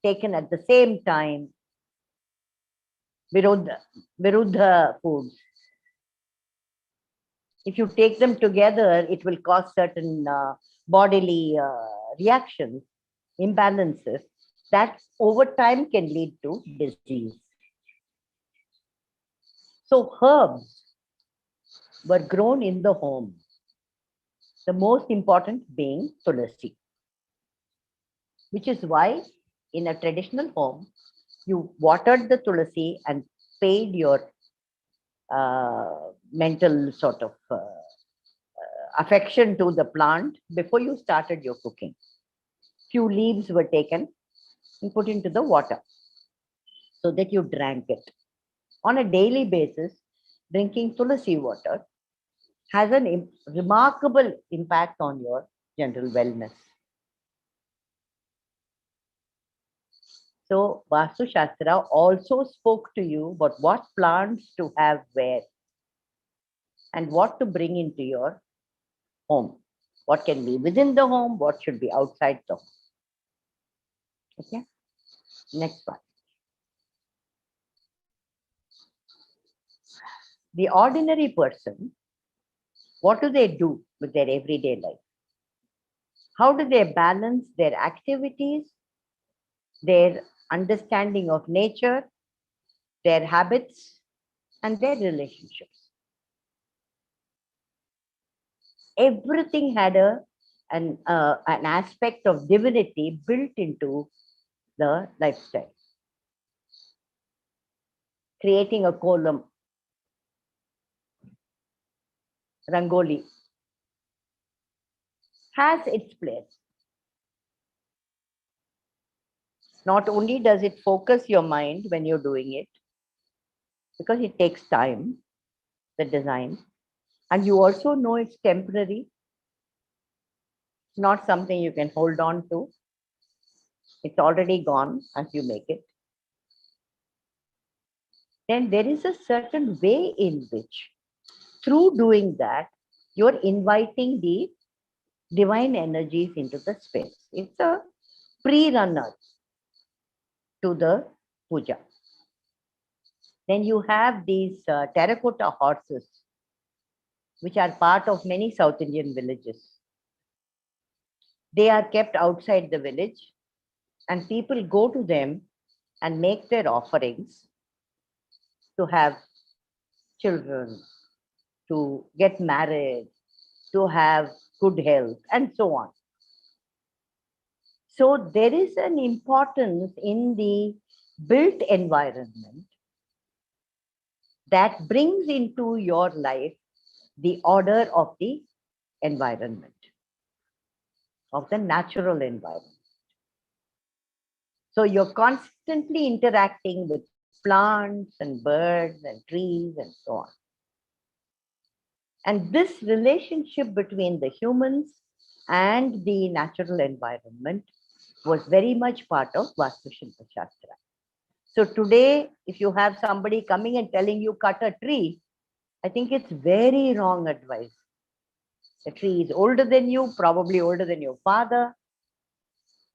taken at the same time? Viruddha foods. If you take them together, it will cause certain bodily reactions, imbalances that over time can lead to disease. So herbs were grown in the home. The most important being tulasi, which is why in a traditional home, you watered the tulasi and paid your mental sort of affection to the plant before you started your cooking. Few leaves were taken and put into the water so that you drank it. On a daily basis, drinking tulasi water has a remarkable impact on your general wellness. So Vastu Shastra also spoke to you about what plants to have where and what to bring into your home. What can be within the home, what should be outside the home. Okay, next one. The ordinary person, what do they do with their everyday life? How do they balance their activities, their understanding of nature, their habits, and their relationships? Everything had an aspect of divinity built into the lifestyle. Creating a kolam, rangoli, has its place. Not only does it focus your mind when you're doing it, because it takes time, the design, and you also know it's temporary. It's not something you can hold on to. It's already gone as you make it. Then there is a certain way in which, through doing that, you're inviting the divine energies into the space. It's a pre-runner to the puja. Then you have these terracotta horses, which are part of many South Indian villages. They are kept outside the village and people go to them and make their offerings to have children, to get married, to have good health, and so on. So there is an importance in the built environment that brings into your life the order of the environment, of the natural environment. So you're constantly interacting with plants and birds and trees and so on. And this relationship between the humans and the natural environment was very much part of Vastu Shilpa Shastra. So today, if you have somebody coming and telling you cut a tree, I think it's very wrong advice. The tree is older than you, probably older than your father.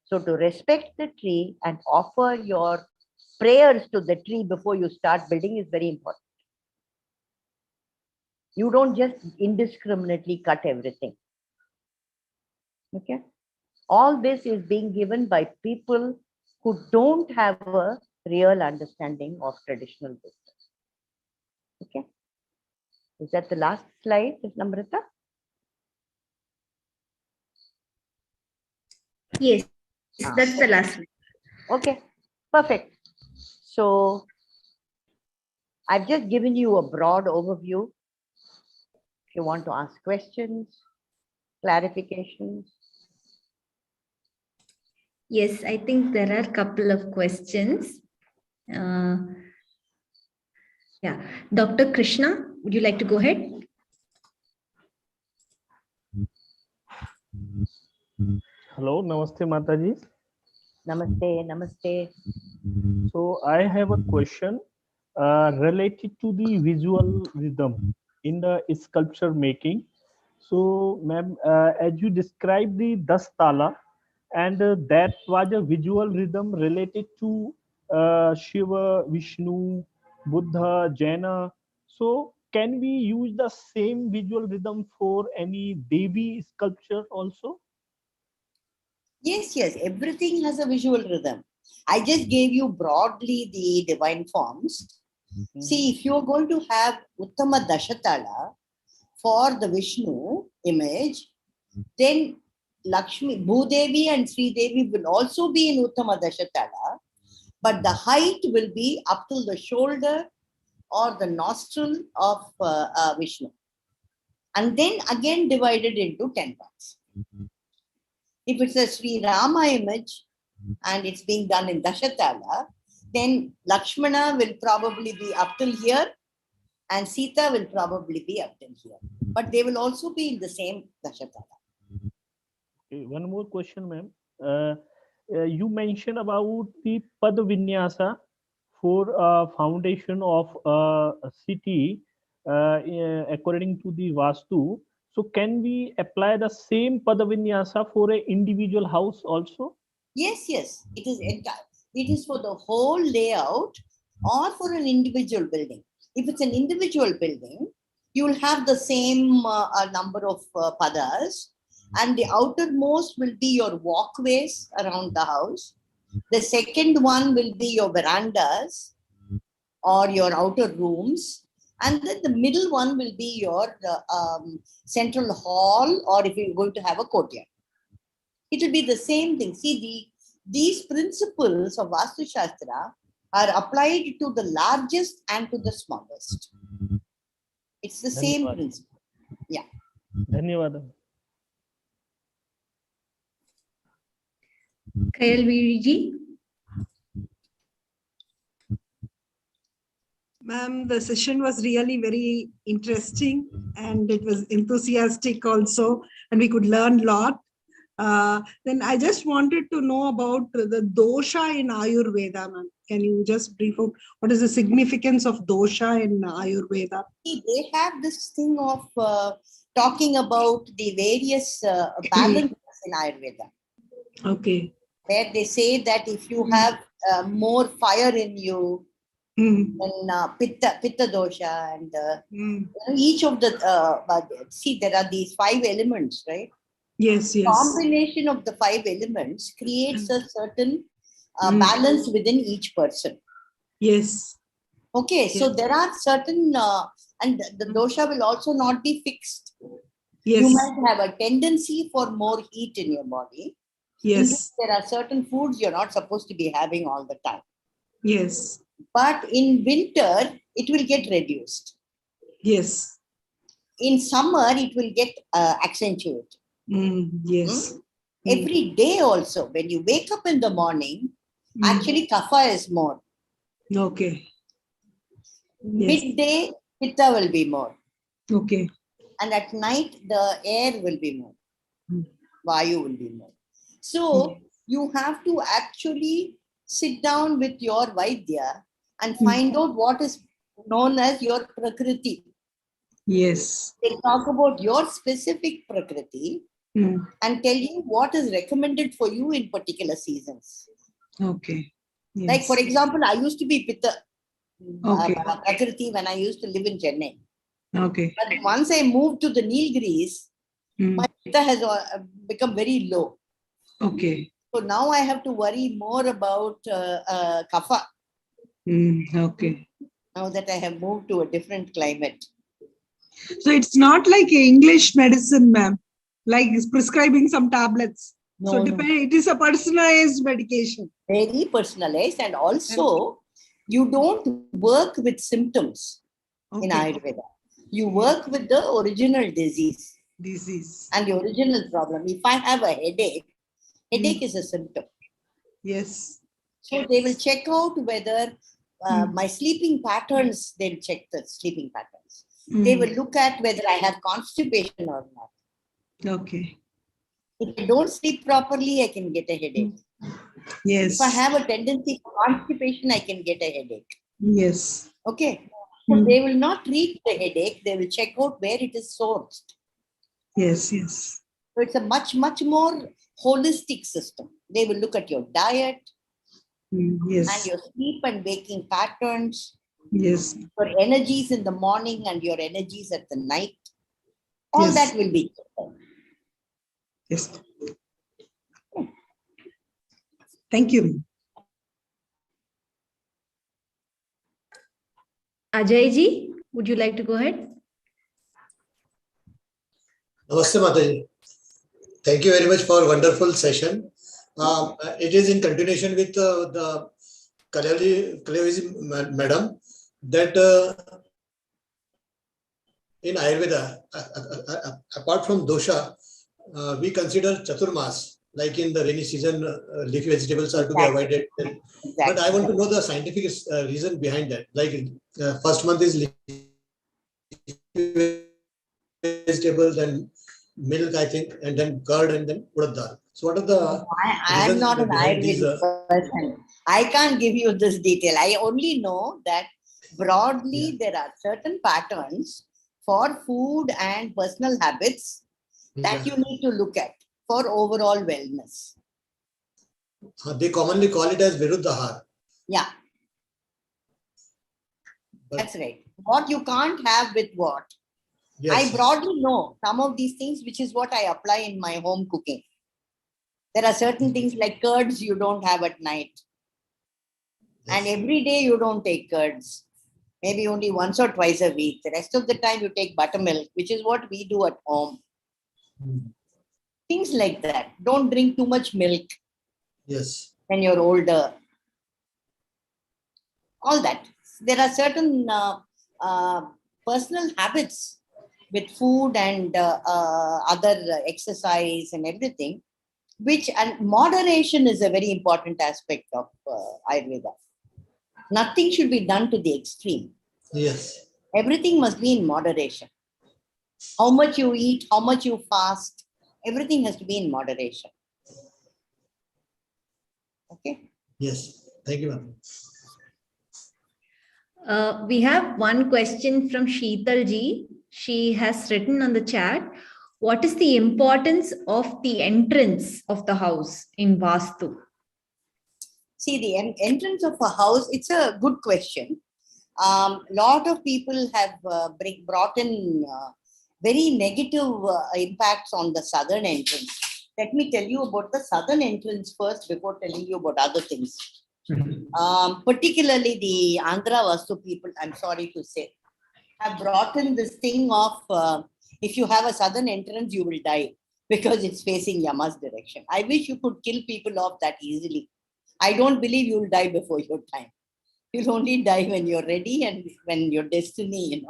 So to respect the tree and offer your prayers to the tree before you start building is very important. You don't just indiscriminately cut everything. Okay? All this is being given by people who don't have a real understanding of traditional wisdom. Okay? Is that the last slide, Namrata? Yes, that's the last one. Okay, perfect. So I've just given you a broad overview. If you want to ask questions, clarifications. Yes, I think there are a couple of questions. Yeah, Dr. Krishna, would you like to go ahead? Hello, Namaste Mataji. Namaste, namaste. So I have a question related to the visual rhythm in the sculpture making. So, ma'am, as you described the Dastala, and that was a visual rhythm related to Shiva, Vishnu, Buddha, Jaina. So, can we use the same visual rhythm for any Devi sculpture also? Yes, yes, everything has a visual rhythm. I just gave you broadly the divine forms. See, if you're going to have Uttama Dashatala for the Vishnu image, then Lakshmi, Bhudevi and Sri Devi will also be in Uttama Dashatala, but the height will be up to the shoulder or the nostril of Vishnu. And then again divided into 10 parts. If it's a Sri Rama image and it's being done in Dashatala, then Lakshmana will probably be up till here and Sita will probably be up till here. But they will also be in the same Dashatala. One more question, ma'am. You mentioned about the Pad Vinyasa for foundation of a city according to the Vastu. So can we apply the same Pad Vinyasa for an individual house also? Yes, yes. It is entire. It is for the whole layout or for an individual building. If it's an individual building, you will have the same number of padas, and the outermost will be your walkways around the house. The second one will be your verandas or your outer rooms. And then the middle one will be your central hall, or if you're going to have a courtyard. It will be the same thing. See, these principles of Vastu Shastra are applied to the largest and to the smallest. It's the same principle. Yeah. Dhanyawad. Kayalviji? Ma'am, the session was really very interesting and it was enthusiastic also, and we could learn a lot. Then I just wanted to know about the dosha in Ayurveda, ma'am. Can you just brief out what is the significance of dosha in Ayurveda? See, they have this thing of talking about the various balances in Ayurveda. Okay. Where they say that if you have more fire in you, then pitta dosha, and each of the, see, there are these 5 elements, right? Yes, yes. Combination of the 5 elements creates a certain balance within each person. Yes. Okay, so there are certain, and the dosha will also not be fixed. Yes. You might have a tendency for more heat in your body. Yes. There are certain foods you're not supposed to be having all the time. Yes. But in winter, it will get reduced. Yes. In summer, it will get accentuated. Yes. Every day also, when you wake up in the morning, actually kapha is more. Okay. Midday, pitta will be more. Okay. And at night, the air will be more. Vayu will be more. So you have to actually sit down with your Vaidya and find out what is known as your Prakriti. Yes. They'll talk about your specific Prakriti and tell you what is recommended for you in particular seasons. Okay. Yes. Like, for example, I used to be Pitta Okay. Prakriti when I used to live in Chennai. Okay. But once I moved to the Nilgiris, my Pitta has become very low. Okay. So now I have to worry more about Kapha. Okay. Now that I have moved to a different climate. So it's not like English medicine, ma'am, like prescribing some tablets. No, So no. it is a personalized medication. Very personalized, and also you don't work with symptoms in Ayurveda. You work with the original disease and the original problem. If I have a headache is a symptom. Yes. So they will check out whether my sleeping patterns, they'll check the sleeping patterns. They will look at whether I have constipation or not. Okay. If I don't sleep properly, I can get a headache. Yes. If I have a tendency for constipation, I can get a headache. Yes. Okay. So they will not treat the headache. They will check out where it is sourced. Yes. Yes. So it's a much, much more holistic system. They will look at your diet Yes. and your sleep and waking patterns. Yes. Your energies in the morning and your energies at the night. All Yes. that will be. Yes. Thank you. Ajay ji, would you like to go ahead? Namaste, Mataji. Thank you very much for a wonderful session. It is in continuation with the Kalyaji madam that in Ayurveda, apart from dosha, we consider Chaturmas, like in the rainy season, leafy vegetables are to be avoided. But I want to know the scientific reason behind that. Like first month is leafy vegetables and milk, I think, and then curd and then urad dal. So what are the I am not an Ayurvedic person. I can't give you this detail. I only know that broadly there are certain patterns for food and personal habits that you need to look at for overall wellness. They commonly call it as Viruddhahar. Yeah. That's right. What you can't have with what. Yes. I broadly know some of these things, which is what I apply in my home cooking. There are certain things like curds you don't have at night. Yes. And every day you don't take curds. Maybe only once or twice a week. The rest of the time you take buttermilk, which is what we do at home. Things like that. Don't drink too much milk. Yes. When you're older. All that. There are certain personal habits with food and other exercise and everything, and moderation is a very important aspect of Ayurveda. Nothing should be done to the extreme. Yes. Everything must be in moderation. How much you eat, how much you fast, everything has to be in moderation. Okay? Yes. Thank you, ma'am. We have one question from Sheetal ji. She has written on the chat, what is the importance of the entrance of the house in Vastu? See, the entrance of a house, it's a good question. Lot of people have brought in very negative impacts on the southern entrance. Let me tell you about the southern entrance first before telling you about other things. Particularly the Andhra Vastu people, I'm sorry to say, have brought in this thing of if you have a southern entrance, you will die because it's facing Yama's direction. I wish you could kill people off that easily. I don't believe you'll die before your time. You'll only die when you're ready and when your destiny,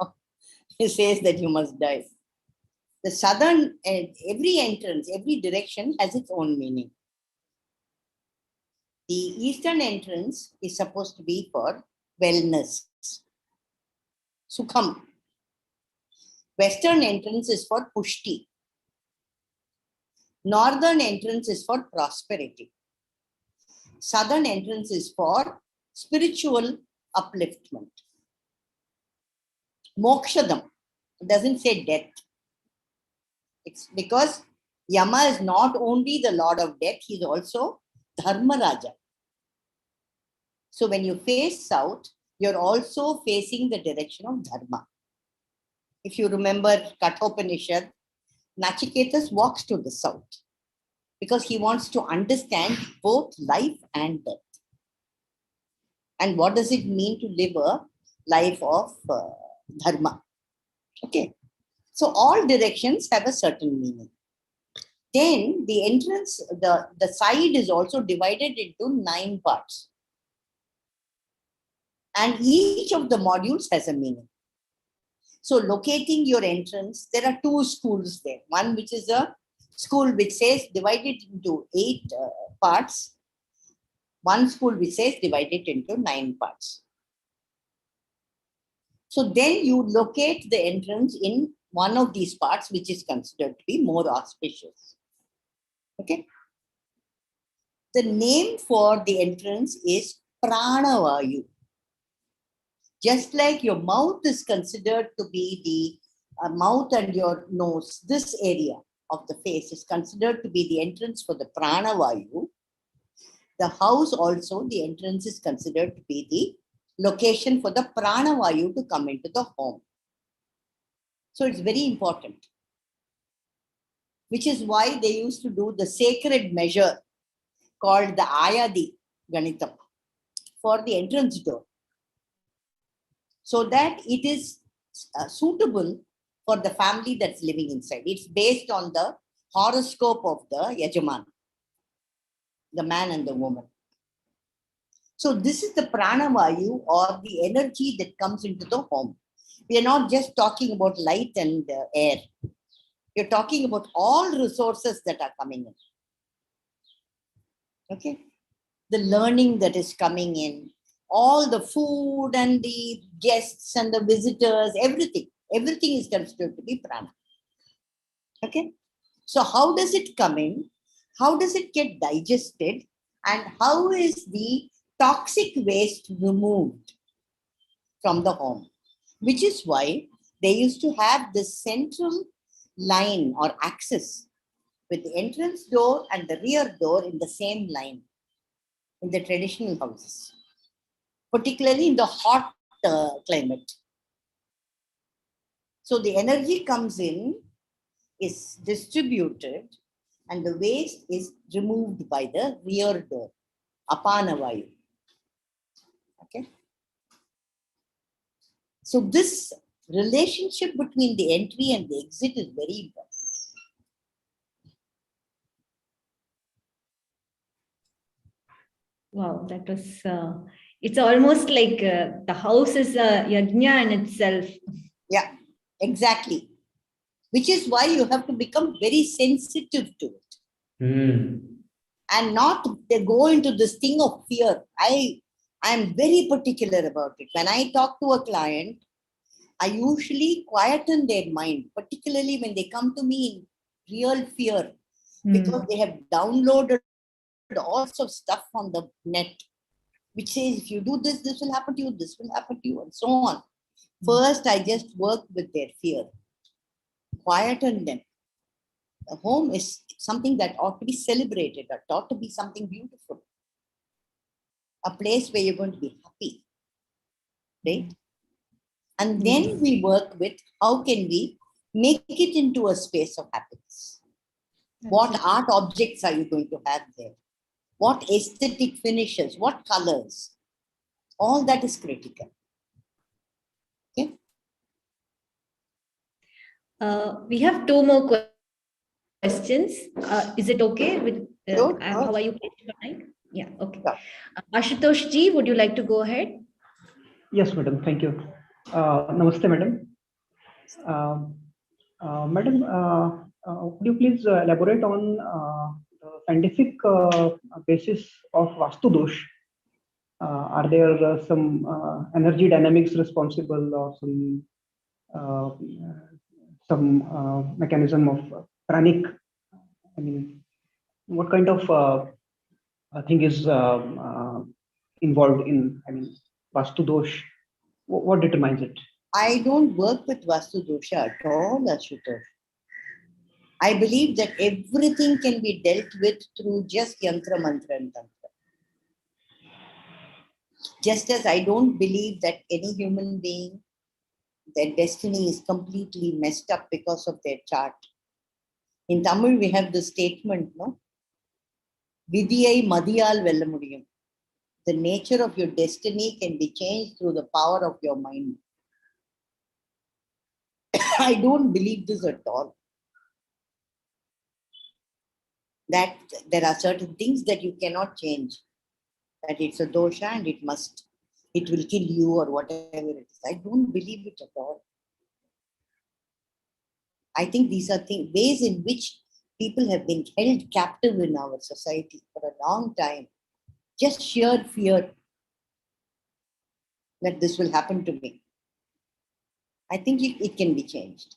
says that you must die. The southern, every entrance, every direction has its own meaning. The eastern entrance is supposed to be for wellness. Sukham. Western entrance is for pushti. Northern entrance is for prosperity. southern entrance is for spiritual upliftment. Mokshadam, it doesn't say death. It's because Yama is not only the lord of death, he is also Dharmaraja. So when you face south, you're also facing the direction of Dharma. If you remember Kathopanishad, Nachiketas walks to the south because he wants to understand both life and death. And what does it mean to live a life of Dharma? Okay. So all directions have a certain meaning. Then the entrance, the side is also divided into 9 parts. And each of the modules has a meaning. So locating your entrance, there are 2 schools there. One which is a school which says divided into 8 parts. One school which says divided into 9 parts. So then you locate the entrance in one of these parts which is considered to be more auspicious. Okay. The name for the entrance is Pranavayu. Just like your mouth is considered to be the mouth and your nose, this area of the face is considered to be the entrance for the Pranavayu. The house also, the entrance is considered to be the location for the Pranavayu to come into the home. So it's very important. Which is why they used to do the sacred measure called the Ayadi Ganitam for the entrance door, so that it is suitable for the family that's living inside. It's based on the horoscope of the Yajaman, the man and the woman. So this is the Pranavayu, or the energy that comes into the home. We are not just talking about light and air. You're talking about all resources that are coming in. Okay? The learning that is coming in, all the food and the guests and the visitors, everything is considered to be prana. Okay? So how does it come in? How does it get digested? And how is the toxic waste removed from the home? Which is why they used to have this central line or axis with the entrance door and the rear door in the same line in the traditional houses, particularly in the hot climate. So the energy comes in, is distributed, and the waste is removed by the rear door, Apanavayu. Okay. So this relationship between the entry and the exit is very important. Wow, that was, it's almost like the house is a yajna in itself. Yeah, exactly. Which is why you have to become very sensitive to it. And not go into this thing of fear. I am very particular about it. When I talk to a client, I usually quieten their mind, particularly when they come to me in real fear, because they have downloaded all sorts of stuff on the net, which says, if you do this, this will happen to you, this will happen to you, and so on. First, I just work with their fear, quieten them. The home is something that ought to be celebrated, it ought to be something beautiful. A place where you're going to be happy, right? And then we work with how can we make it into a space of happiness. What art objects are you going to have there? What aesthetic finishes? What colors? All that is critical. Okay. We have 2 more questions. Is it okay with how are you placed for time? Yeah, okay. Ashutosh ji, would you like to go ahead? Yes, madam. Thank you. Namaste, madam. Madam, would you please elaborate on the scientific basis of Vastu Dosh? Are there some energy dynamics responsible, or some mechanism of pranic? I mean, what kind of thing is involved in, I mean, Vastu Dosh? What determines it? I don't work with Vastu Dosha at all, Ashutosh. I believe that everything can be dealt with through just Yantra, Mantra and Tantra. Just as I don't believe that any human being, their destiny is completely messed up because of their chart. In Tamil, we have the statement, no? Vidiyai Madiyal Vellamudiyam. The nature of your destiny can be changed through the power of your mind. I don't believe this at all. That there are certain things that you cannot change. That it's a dosha and it will kill you or whatever it is. I don't believe it at all. I think these are ways in which people have been held captive in our society for a long time. Just sheer fear that this will happen to me. I think it can be changed.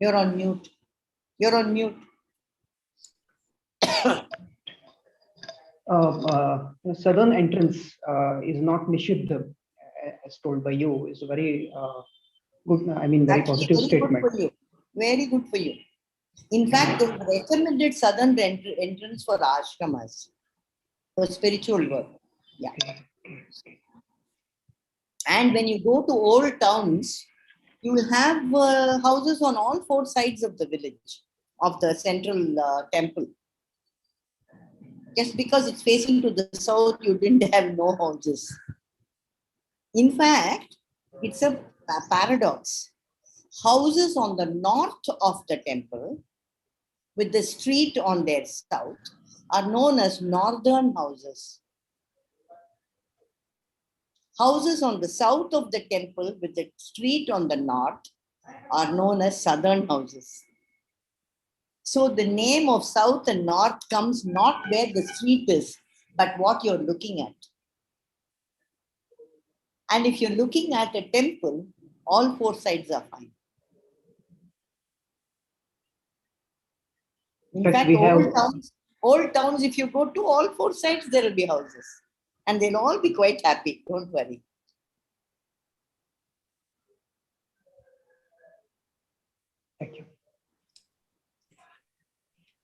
You're on mute. You're on mute. The southern entrance is not Nishiddha, as told by you, is a very good, I mean, very positive statement. Good for you. Very good for you. In fact, they recommended southern entrance for ashramas, for spiritual work. Yeah. And when you go to old towns, you will have houses on all four sides of the village, of the central temple. Just because it's facing to the south, you didn't have no houses. In fact, it's a paradox. Houses on the north of the temple, with the street on their south, are known as northern houses. Houses on the south of the temple with the street on the north are known as southern houses. So the name of south and north comes not where the street is, but what you're looking at. And if you're looking at a temple, all four sides are fine. In fact, old towns, if you go to all four sides, there will be houses. And they'll all be quite happy, don't worry. Thank you.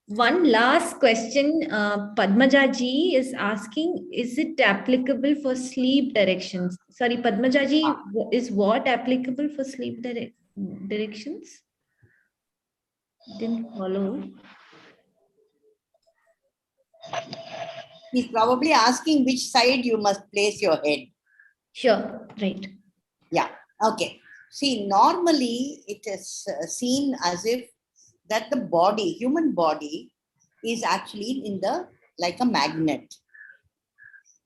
One last question, Padmaja ji is asking, is it applicable for sleep directions? Sorry, Padmaja ji, is what applicable for sleep directions? Didn't follow. He's probably asking which side you must place your head. Sure, right. Yeah, okay. See, normally it is seen as if that the body, human body, is actually like a magnet.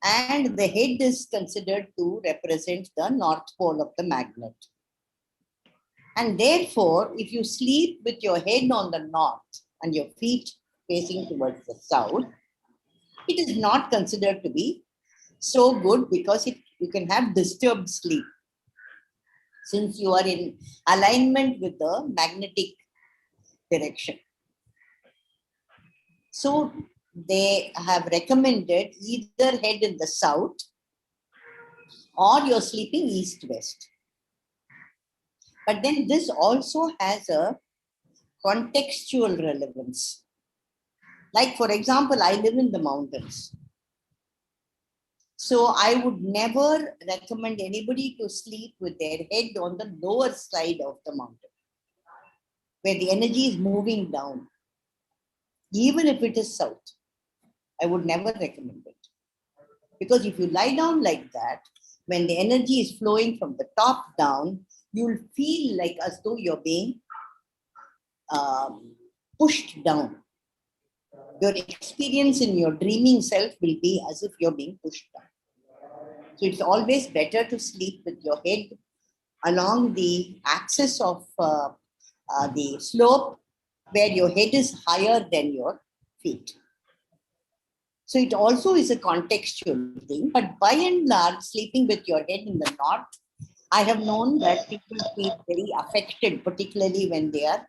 And the head is considered to represent the north pole of the magnet. And therefore, if you sleep with your head on the north and your feet facing towards the south, it is not considered to be so good because you can have disturbed sleep, since you are in alignment with the magnetic direction. So they have recommended either head in the south or you're sleeping east-west. But then this also has a contextual relevance. Like, for example, I live in the mountains. So I would never recommend anybody to sleep with their head on the lower side of the mountain, where the energy is moving down. Even if it is south, I would never recommend it. Because if you lie down like that, when the energy is flowing from the top down, you'll feel like as though you're being pushed down. Your experience in your dreaming self will be as if you're being pushed down. So it's always better to sleep with your head along the axis of the slope, where your head is higher than your feet. So it also is a contextual thing, but by and large, sleeping with your head in the north, I have known that people feel very affected, particularly when they are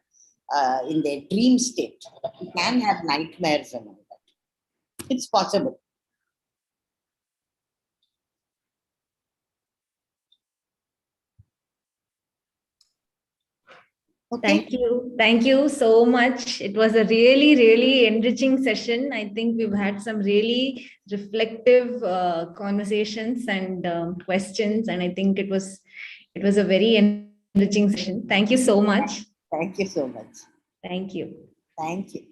in their dream state. You can have nightmares and all that. It's possible. Okay. Thank you. Thank you so much. It was a really, really enriching session. I think we've had some really reflective conversations and questions, and I think it was a very enriching session. Thank you so much. Thank you so much. Thank you. Thank you.